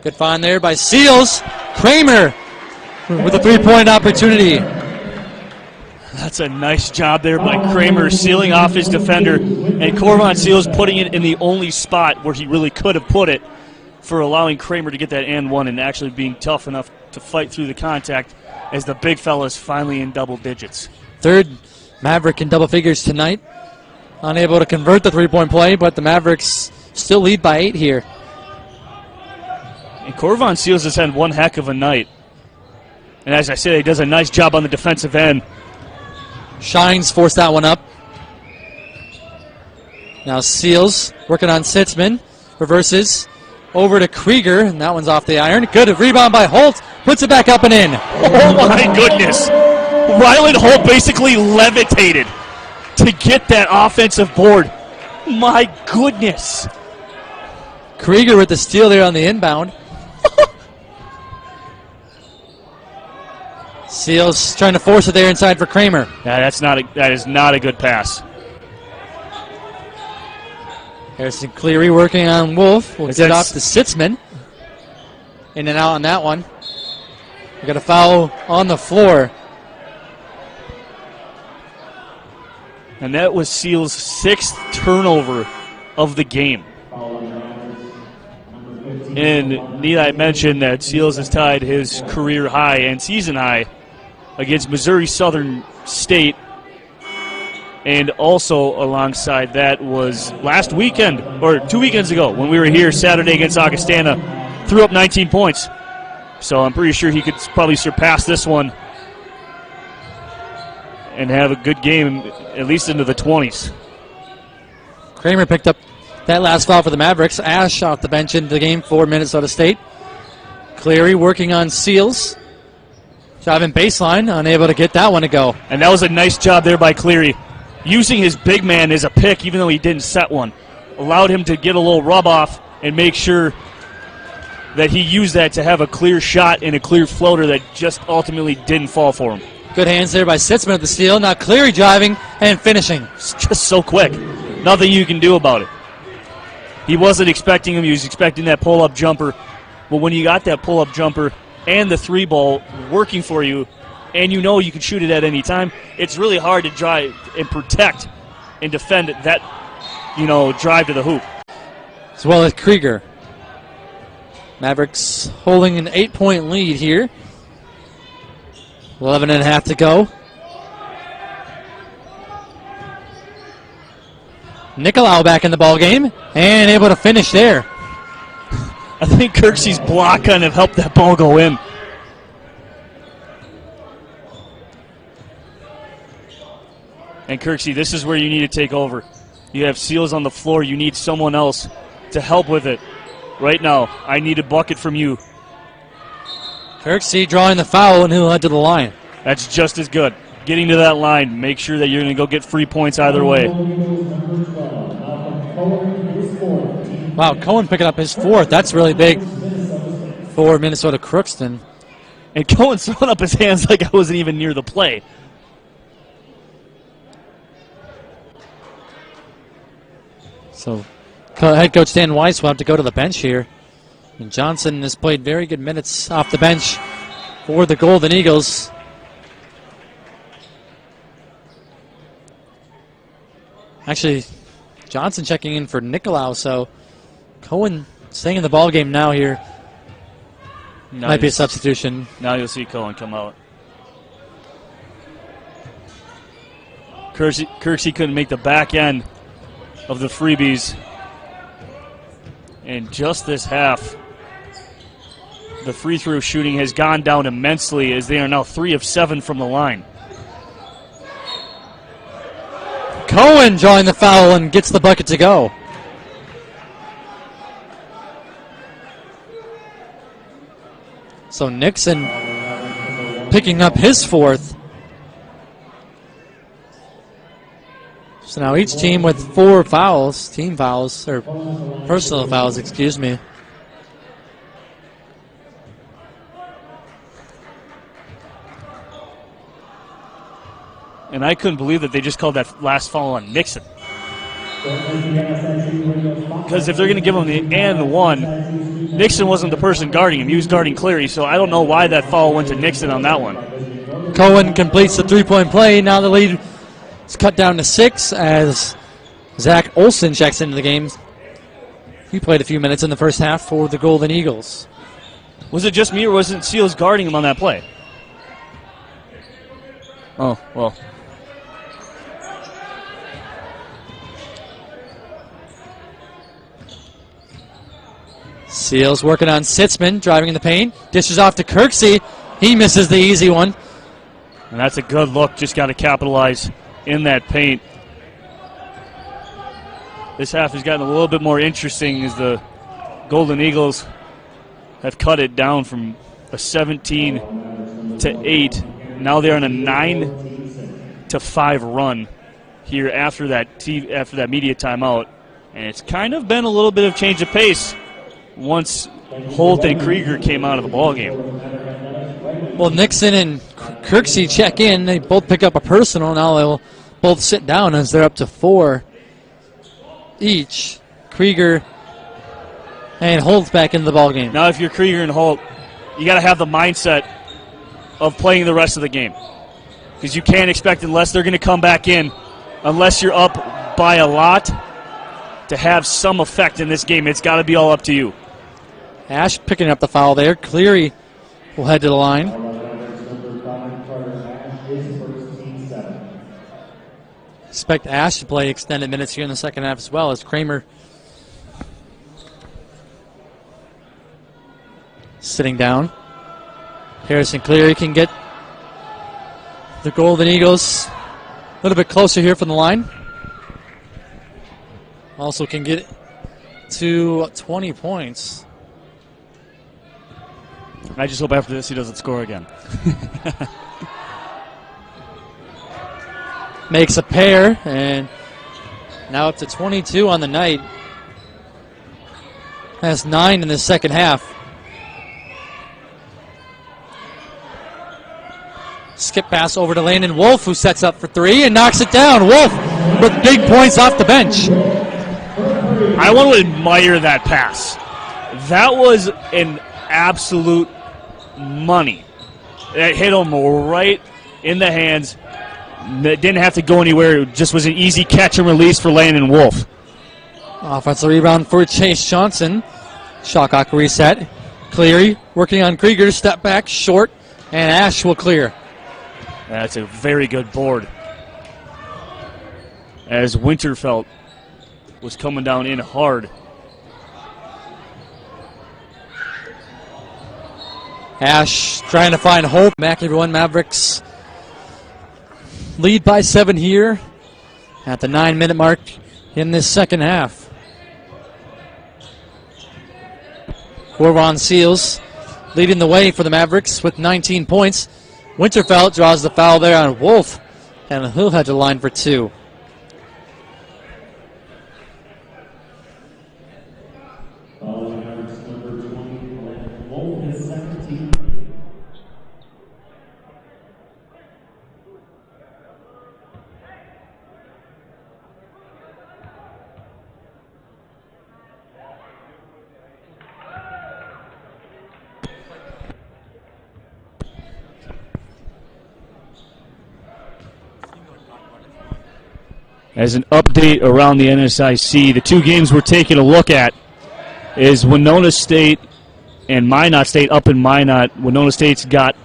Good find there by Seals. Kramer with a three-point opportunity. That's a nice job there by Kramer, sealing off his defender, and Corvon Seals putting it in the only spot where he really could have put it, for allowing Kramer to get that and one and actually being tough enough to fight through the contact as the big fella's finally in double digits. Third Maverick in double figures tonight. Unable to convert the three-point play, but the Mavericks still lead by 8 here. And Corvon Seals has had one heck of a night. And as I said, he does a nice job on the defensive end. Shines forced that one up. Now Seals working on Sitzman. Reverses over to Krieger, and that one's off the iron. Good rebound by Holt. Puts it back up and in. Oh my goodness. Ryland Holt basically levitated to get that offensive board. My goodness. Krieger with the steal there on the inbound. Seals trying to force it there inside for Kramer. Yeah, that is not a good pass. Harrison Cleary working on Wolf. We'll get it off to Sitzman. In and out on that one. We got a foul on the floor. And that was Seals' 6th turnover of the game. And need I mention that Seals has tied his career high and season high against Missouri Southern State. And also alongside that was last weekend, or 2 weekends ago, when we were here Saturday against Augustana, threw up 19 points. So I'm pretty sure he could probably surpass this one and have a good game, at least into the 20s. Kramer picked up that last foul for the Mavericks. Ash off the bench into the game for Minnesota State. Cleary working on Seals. Driving baseline, unable to get that one to go. And that was a nice job there by Cleary. Using his big man as a pick, even though he didn't set one. Allowed him to get a little rub off and make sure that he used that to have a clear shot and a clear floater that just ultimately didn't fall for him. Good hands there by Sitzman at the steal. Now Cleary driving and finishing. It's just so quick. Nothing you can do about it. He wasn't expecting him. He was expecting that pull-up jumper. But when you got that pull-up jumper and the 3-ball working for you, and you know you can shoot it at any time, it's really hard to drive and protect and defend that, drive to the hoop. As well as Krieger. Mavericks holding an 8-point lead here. 11 and a half to go. Nicolau back in the ball game and able to finish there. I think Kirksey's block kind of helped that ball go in. And Kirksey, this is where you need to take over. You have Seals on the floor. You need someone else to help with it. Right now, I need a bucket from you. Kirksey drawing the foul, and he'll head to the line. That's just as good. Getting to that line, make sure that you're going to go get free points either way. Wow, Cohen picking up his 4th. That's really big for Minnesota Crookston. And Cohen's throwing up his hands like I wasn't even near the play. So head coach Dan Weiss will have to go to the bench here. And Johnson has played very good minutes off the bench for the Golden Eagles. Actually, Johnson checking in for Nicolau, so Cohen staying in the ball game now here. Might be a substitution. Now you'll see Cohen come out. Kirksey couldn't make the back end of the freebies. And just this half, the free throw shooting has gone down immensely as they are now 3 of 7 from the line. Cohen drawing the foul and gets the bucket to go. So Nixon picking up his 4th. So now each team with 4 fouls, team fouls, or personal fouls, excuse me. And I couldn't believe that they just called that last foul on Nixon. Because if they're going to give him the and one, Nixon wasn't the person guarding him. He was guarding Cleary, so I don't know why that foul went to Nixon on that one. Cohen completes the 3-point play. Now the lead is cut down to 6 as Zach Olson checks into the game. He played a few minutes in the first half for the Golden Eagles. Was it just me or wasn't Seals guarding him on that play? Oh, well. Seals working on Sitzman, driving in the paint. Dishes off to Kirksey. He misses the easy one. And that's a good look. Just got to capitalize in that paint. This half has gotten a little bit more interesting as the Golden Eagles have cut it down from a 17-8. Now they're on a 9-5 run here after that media timeout, and it's kind of been a little bit of change of pace once Holt and Krieger came out of the ball game. Well, Nixon and Kirksey check in. They both pick up a personal. Now they'll both sit down as they're up to 4 each. Krieger and Holt back into the ball game. Now, if you're Krieger and Holt, you got to have the mindset of playing the rest of the game, because you can't expect, unless they're going to come back in, unless you're up by a lot, to have some effect in this game. It's got to be all up to you. Ash picking up the foul there. Cleary will head to the line. Expect Ash to play extended minutes here in the second half as well, as Kramer sitting down. Harrison Cleary can get the Golden Eagles a little bit closer here from the line. Also can get to 20 points. I just hope after this he doesn't score again. Makes a pair, and now up to 22 on the night. Has 9 in the second half. Skip pass over to Landon Wolf, who sets up for 3 and knocks it down. Wolf with big points off the bench. I want to admire that pass. That was an absolute money. It hit him right in the hands. It didn't have to go anywhere. It just was an easy catch and release for Landon Wolf. Offensive rebound for Chase Johnson. Shotcock reset. Cleary working on Krieger. Step back, short, and Ash will clear. That's a very good board, as Winterfeld was coming down in hard. Ash trying to find hope. Back everyone, Mavericks lead by 7 here at the 9-minute mark in this second half. Corvon Seals leading the way for the Mavericks with 19 points. Winterfeld draws the foul there on Wolf, and he'll head to the line for 2. As an update around the NSIC, the 2 games we're taking a look at is Winona State and Minot State up in Minot. Winona State's got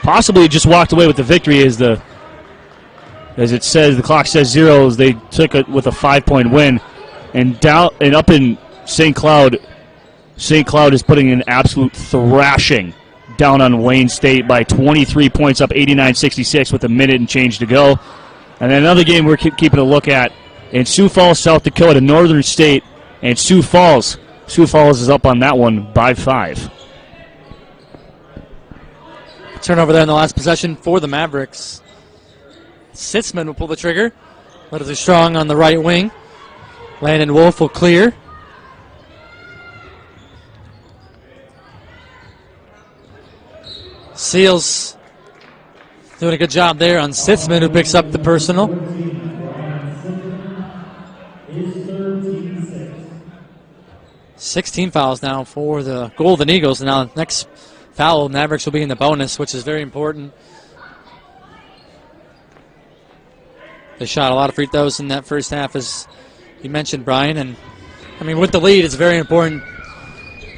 possibly just walked away with the victory, as it says, the clock says 0. They took it with a 5-point win. And up in St. Cloud is putting an absolute thrashing down on Wayne State by 23 points, up 89-66 with a minute and change to go. And then another game we're keeping a look at in Sioux Falls, South Dakota, Northern State, and Sioux Falls. Sioux Falls is up on that one by 5. Turnover there in the last possession for the Mavericks. Sitzman will pull the trigger. Little Strong on the right wing. Landon Wolf will clear. Seals doing a good job there on Sitzman, who picks up the personal. 16 fouls now for the Golden Eagles. And now next foul, Mavericks will be in the bonus, which is very important. They shot a lot of free throws in that first half, as you mentioned, Brian. And, I mean, with the lead, it's very important.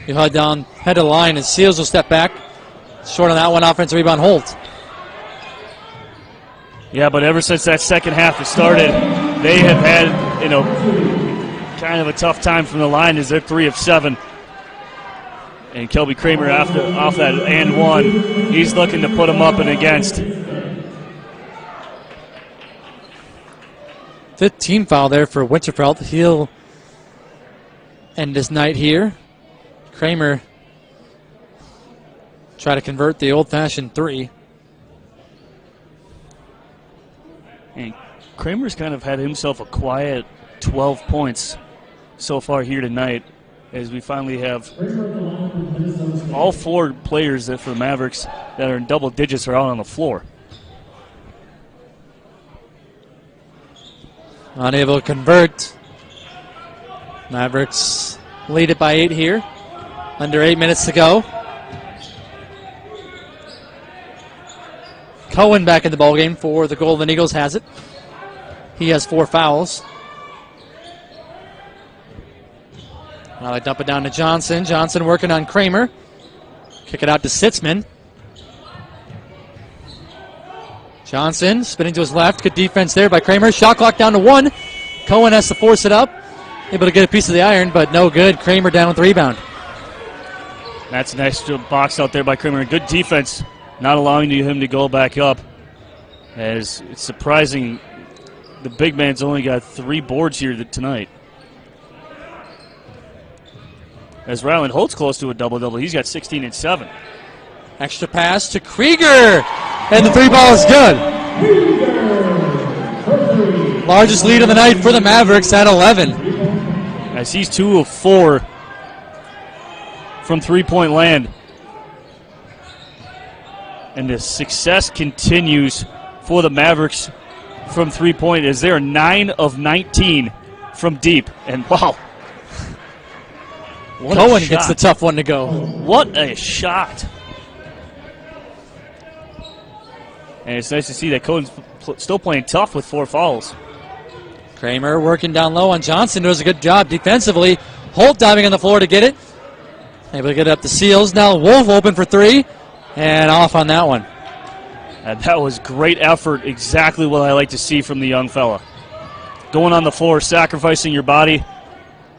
You head to the line, and Seals will step back. Short on that one, offensive rebound, Holt. Yeah, but ever since that second half has started, they have had, kind of a tough time from the line, as they're 3 of 7. And Kelby Kramer off that and one, he's looking to put them up and against. Fifth team foul there for Winterfeld. He'll end his night here. Kramer try to convert the old-fashioned three. And Kramer's kind of had himself a quiet 12 points so far here tonight, as we finally have all four players that for the Mavericks that are in double digits are out on the floor. Unable to convert. Mavericks lead it by 8 here. Under 8 minutes to go. Cohen back in the ballgame for the Golden Eagles has it. He has 4 fouls. Now they dump it down to Johnson. Johnson working on Kramer. Kick it out to Sitzman. Johnson spinning to his left. Good defense there by Kramer. Shot clock down to 1. Cohen has to force it up. Able to get a piece of the iron, but no good. Kramer down with the rebound. That's a nice box out there by Kramer. Good defense, not allowing him to go back up. As it's surprising, the big man's only got 3 boards here tonight. As Ryland Holt's close to a double-double, he's got 16 and 7. Extra pass to Krieger, and the 3 ball is good. Largest lead of the night for the Mavericks at 11. As he's 2 of 4 from three-point land. And the success continues for the Mavericks from three-point as they're 9 of 19 from deep. And wow. Cohen gets the tough one to go. What a shot. And it's nice to see that Cohen's still playing tough with 4 fouls. Kramer working down low on Johnson. Does a good job defensively. Holt diving on the floor to get it. Able to get it up to Seals. Now Wolf open for 3. And off on that one. And that was great effort. Exactly what I like to see from the young fella. Going on the floor, sacrificing your body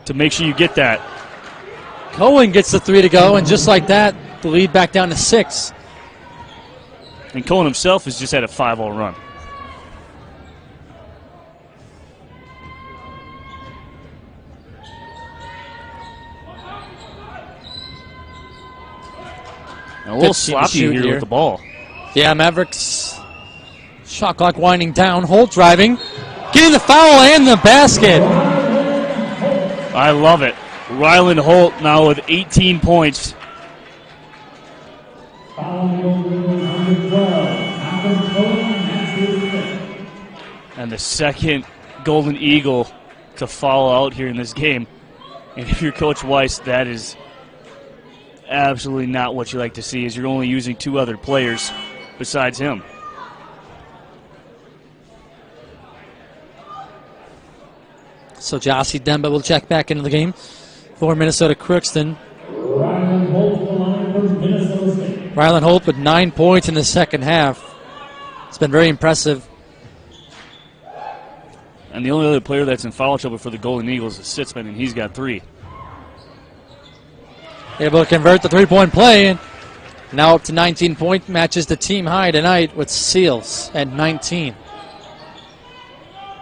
to make sure you get that. Cohen gets the 3 to go. And just like that, the lead back down to 6. And Cohen himself has just had a 5-0 run. A little sloppy here with the ball. Yeah, Mavericks shot clock winding down. Holt driving. Getting the foul and the basket. I love it. Ryland Holt now with 18 points. And the second Golden Eagle to foul out here in this game. And if you're Coach Weiss, that is absolutely not what you like to see, as you're only using 2 other players besides him. So Jossie Demba will check back into the game for Minnesota Crookston. Ryland Holt with 9 points in the second half. It's been very impressive. And the only other player that's in foul trouble for the Golden Eagles is Sitzman, and he's got 3. Able to convert the 3-point play, and now up to 19 point, matches the team high tonight with Seals at 19.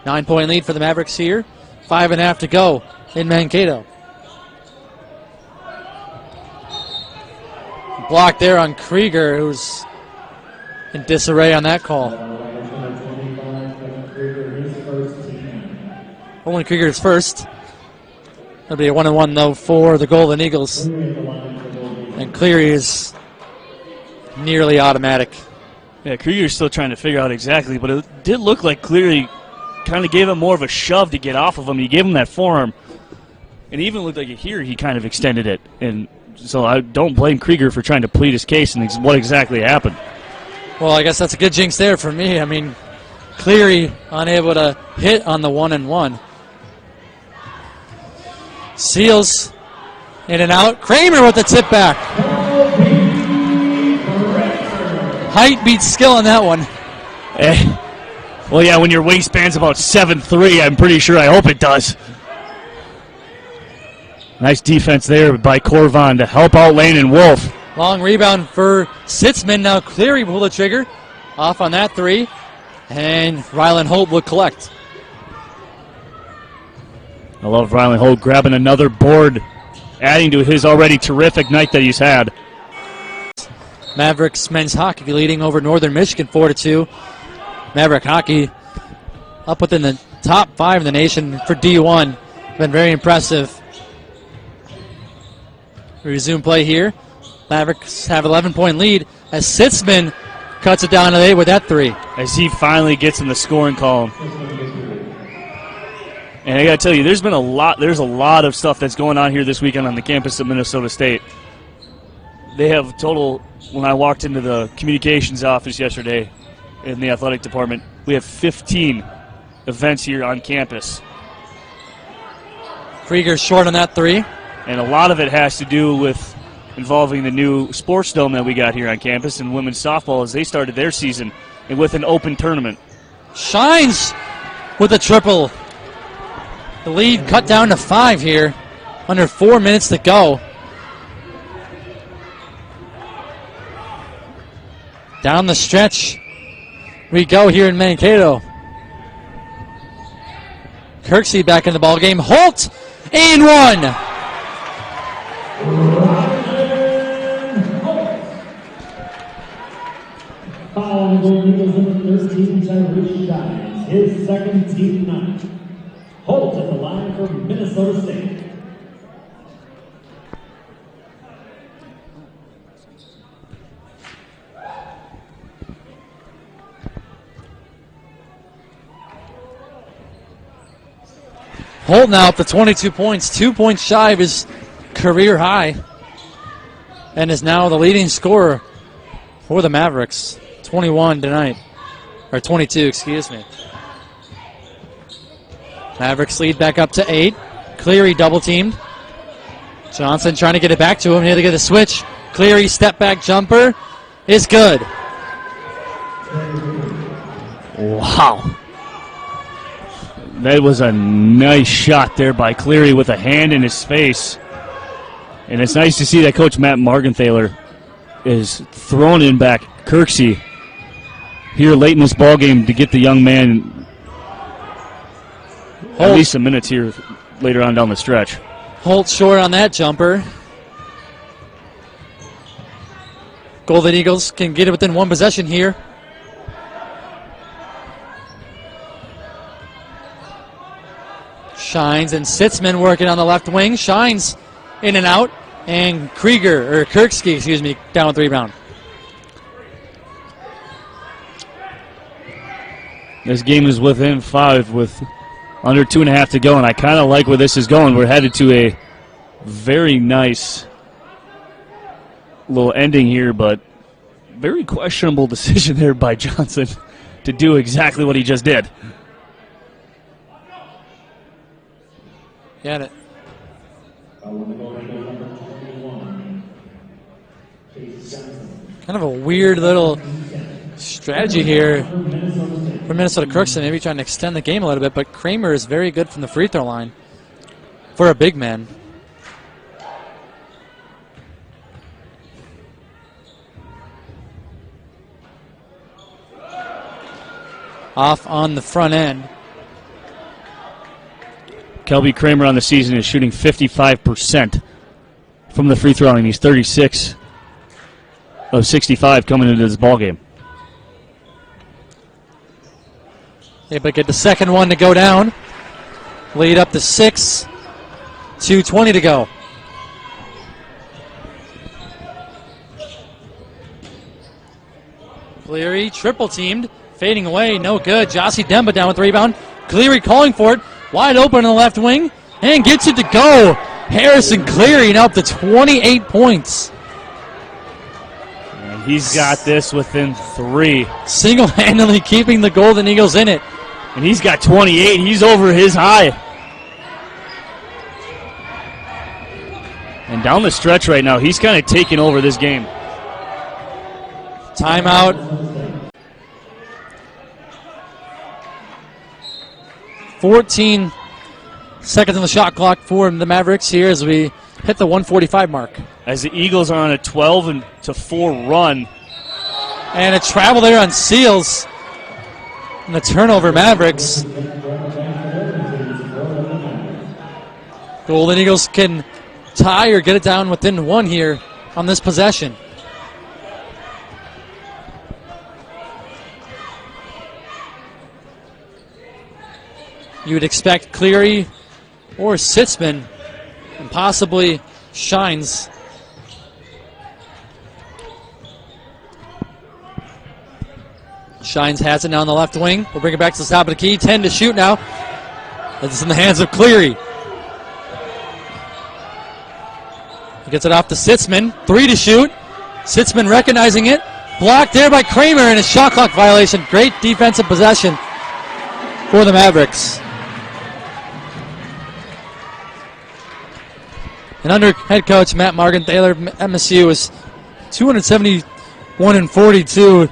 9-point lead for the Mavericks here. 5.5 to go in Mankato. Block there on Krieger, who's in disarray on that call. Only Krieger's first. It'll be a 1-1 though for the Golden Eagles. And Cleary is nearly automatic. Yeah, Krieger's still trying to figure out exactly, but it did look like Cleary kind of gave him more of a shove to get off of him. He gave him that forearm. And it even looked like here he kind of extended it. And so I don't blame Krieger for trying to plead his case and what exactly happened. Well, I guess that's a good jinx there for me. I mean, Cleary unable to hit on the 1-and-1. Seals in and out. Kramer with the tip back. Height beats skill on that one. Well, yeah, when your wingspan's about 7'3", I'm pretty sure. I hope it does. Nice defense there by Corvon to help out Lane and Wolf. Long rebound for Sitzman. Now Cleary will pull the trigger. Off on that 3. And Ryland Holt will collect. I love Riley Holt grabbing another board, adding to his already terrific night that he's had. Mavericks men's hockey leading over Northern Michigan 4-2. Maverick hockey up within the top 5 in the nation for D1. Been very impressive. We resume play here. Mavericks have 11-point lead as Sitzman cuts it down to 8 with that 3. As he finally gets in the scoring column. And I got to tell you, there's a lot of stuff that's going on here this weekend on the campus of Minnesota State. They have total, when I walked into the communications office yesterday in the athletic department, we have 15 events here on campus. Krieger short on that 3. And a lot of it has to do with involving the new sports dome that we got here on campus and women's softball as they started their season and with an open tournament. Shines with a triple. The lead cut down to 5 here. Under 4 minutes to go. Down the stretch we go here in Mankato. Kirksey back in the ball game. Holt and 1. Following Golden Eagles number 13, Tyrese Shines, his second team night. Holt at the line for Minnesota State. Holt now up to 22 points, 2 points shy of his career high, and is now the leading scorer for the Mavericks. 21 tonight, or 22, excuse me. Mavericks lead back up to 8. Cleary double teamed. Johnson trying to get it back to him. He had to get a switch. Cleary step back jumper is good. Wow. That was a nice shot there by Cleary with a hand in his face. And it's nice to see that Coach Matt Margenthaler is throwing in back Kirksey here late in this ball game to get the young man at least some minutes here later on down the stretch. Holt short on that jumper. Golden Eagles can get it within 1 possession here. Shines and Sitzman working on the left wing. Shines in and out. And Kirksey, excuse me, down with the rebound. This game is within 5 with under 2.5 to go, and I kind of like where this is going. We're headed to a very nice little ending here, but very questionable decision there by Johnson to do exactly what he just did. Got it. Kind of a weird little strategy here for Minnesota Crookston, maybe trying to extend the game a little bit, but Kramer is very good from the free throw line for a big man. Off on the front end. Kelby Kramer on the season is shooting 55% from the free throw line. He's 36 of 65 coming into this ball game. Able to get the second one to go down. Lead up to 6. 2:20 to go. Cleary triple teamed. Fading away. No good. Jossie Demba down with the rebound. Cleary calling for it. Wide open in the left wing. And gets it to go. Harrison Cleary now up to 28 points. And he's got this within 3. Single-handedly keeping the Golden Eagles in it. And he's got 28. He's over his high. And down the stretch right now, he's kind of taking over this game. Timeout. 14 seconds on the shot clock for the Mavericks here as we hit the 145 mark. As the Eagles are on a 12-4 run. And a travel there on Seals. And the turnover Mavericks. Golden Eagles can tie or get it down within one here on this possession. You would expect Cleary or Sitzman and possibly Shines. Shines has it now on the left wing. We'll bring it back to the top of the key. 10 to shoot now. It's in the hands of Cleary. He gets it off to Sitzman. 3 to shoot. Sitzman recognizing it. Blocked there by Kramer, and a shot clock violation. Great defensive possession for the Mavericks. And under head coach Matt Morgenthaler, MSU was 271-42,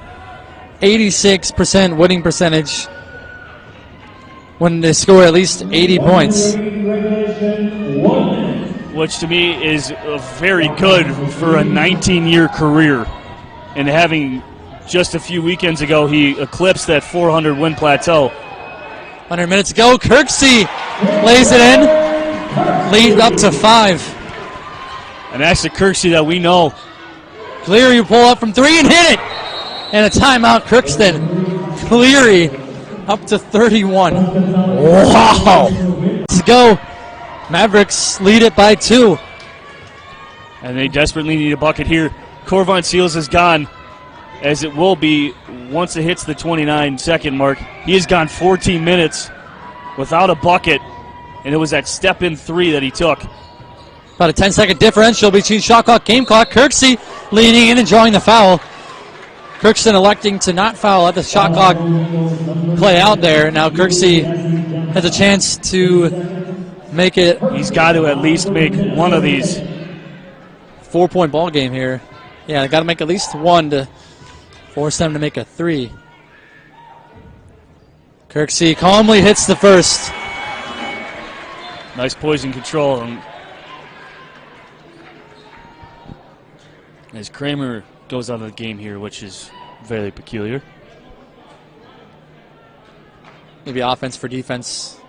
86% winning percentage when they score at least 80 points. Which to me is very good for a 19-year career. And having just a few weekends ago, he eclipsed that 400-win plateau. 100 minutes ago, Kirksey lays it in, lead up to 5. And that's the Kirksey that we know. Cleary pull up from 3 and hit it! And a timeout, Crookston. Cleary up to 31. Wow! Let's go. Mavericks lead it by 2. And they desperately need a bucket here. Corvon Seals is gone, as it will be once it hits the 29-second mark. He has gone 14 minutes without a bucket, and it was that step-in 3 that he took. About a 10-second differential between shot clock, game clock. Kirksey leaning in and drawing the foul. Kirkston electing to not foul, let the shot clock play out there. Now Kirksey has a chance to make it. He's got to at least make one of these. 4-point ball game here. Yeah, they got to make at least one to force them to make a 3. Kirksey calmly hits the first. Nice poison control. And as Kramer goes out of the game here, which is very peculiar. Maybe offense for defense.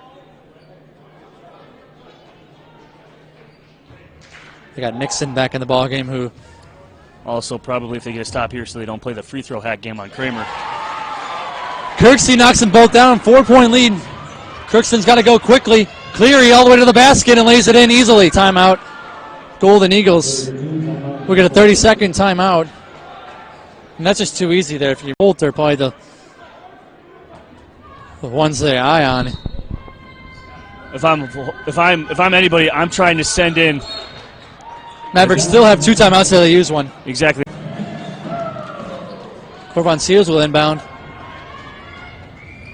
They got Nixon back in the ball game, who also probably if they get a stop here so they don't play the free throw hack game on Kramer. Kirksey knocks them both down. 4-point lead. Crookston's got to go quickly. Cleary all the way to the basket and lays it in easily. Timeout. Golden Eagles. We get a 30-second timeout. And that's just too easy there. If you Bolt are probably the ones they eye on. If I'm anybody, I'm trying to send in. Mavericks still have 2 timeouts, so they use one. Exactly. Corvon Seals will inbound.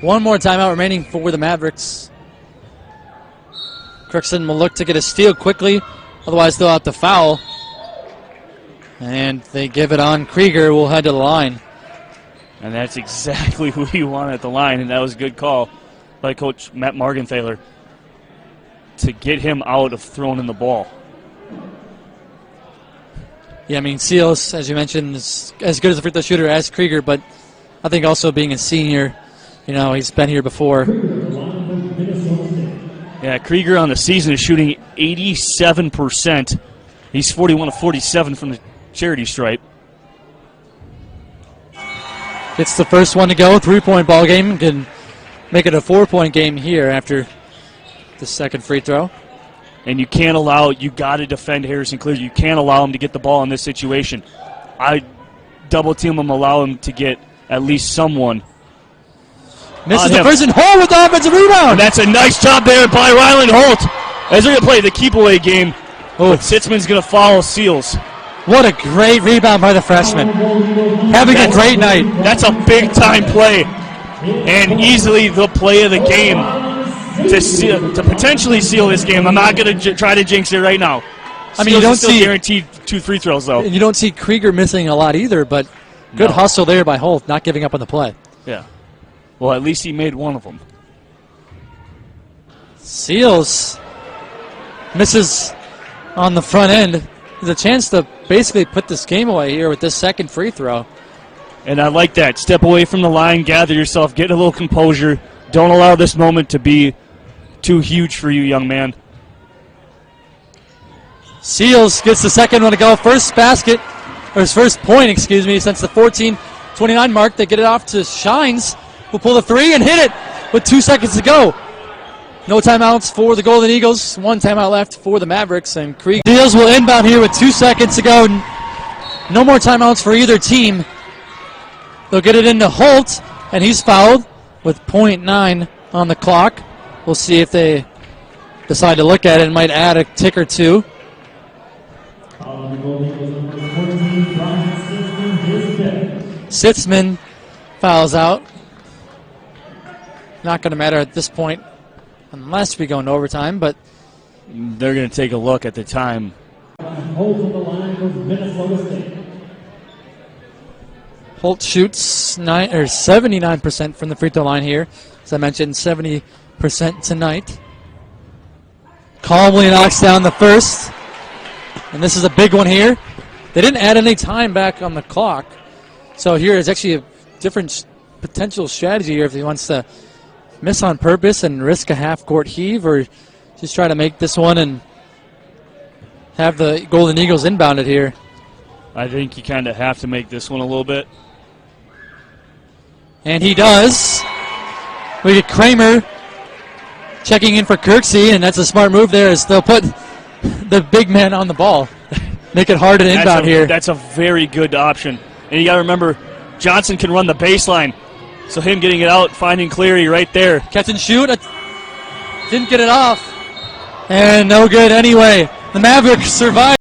1 more timeout remaining for the Mavericks. Crookston will look to get a steal quickly, otherwise they'll have to foul. And they give it on. Krieger will head to the line. And that's exactly who he wanted at the line, and that was a good call by Coach Matt Morgenthaler to get him out of throwing in the ball. Yeah, I mean, Seals, as you mentioned, is as good as a free throw shooter as Krieger, but I think also being a senior, you know, he's been here before. Yeah, Krieger on the season is shooting 87%. He's 41 of 47 from the charity stripe. It's the first one to go. 3-point ball game. Can make it a 4-point game here after the second free throw. And you can't allow, you got to defend Harrison Cleary. You can't allow him to get the ball in this situation. I double team him, allow him to get at least someone. Misses the first and Holt with the offensive rebound. And that's a nice job there by Ryland Holt. As they're going to play the keep-away game, but Sitzman's going to follow Seals. What a great rebound by the freshman. Having a great night. That's a big-time play. And easily the play of the game to potentially seal this game. I'm not going to try to jinx it right now. I mean, you don't see guaranteed 2 free throws, though. You don't see Krieger missing a lot either, but good hustle there by Holt, not giving up on the play. Yeah. Well, at least he made one of them. Seals misses on the front end. There's a chance to basically put this game away here with this second free throw. And I like that. Step away from the line, gather yourself, get a little composure. Don't allow this moment to be too huge for you, young man. Seals gets the second one to go. First basket, or his first point, excuse me, since the 14-29 mark. They get it off to Shines, who'll pull the three and hit it with 2 seconds to go. No timeouts for the Golden Eagles. 1 timeout left for the Mavericks. And Krieg Seals will inbound here with 2 seconds to go. No more timeouts for either team. They'll get it into Holt, and he's fouled with .9 on the clock. We'll see if they decide to look at it and might add a tick or two. Sitzman fouls out. Not going to matter at this point unless we go into overtime, but they're going to take a look at the time. Holt on the line for Minnesota State. Holt shoots 79% from the free throw line here. As I mentioned, 70% tonight. Calmly knocks down the first. And this is a big one here. They didn't add any time back on the clock. So here is actually a different potential strategy here if he wants to miss on purpose and risk a half-court heave, or just try to make this one and have the Golden Eagles inbounded here. I think you kind of have to make this one a little bit. And he does. We get Kramer checking in for Kirksey, and that's a smart move there, as they'll put the big man on the ball. Make it hard to inbound here. That's a very good option. And you got to remember, Johnson can run the baseline. So him getting it out, finding Cleary right there. Catch and shoot. Didn't get it off. And no good anyway. The Mavericks survive.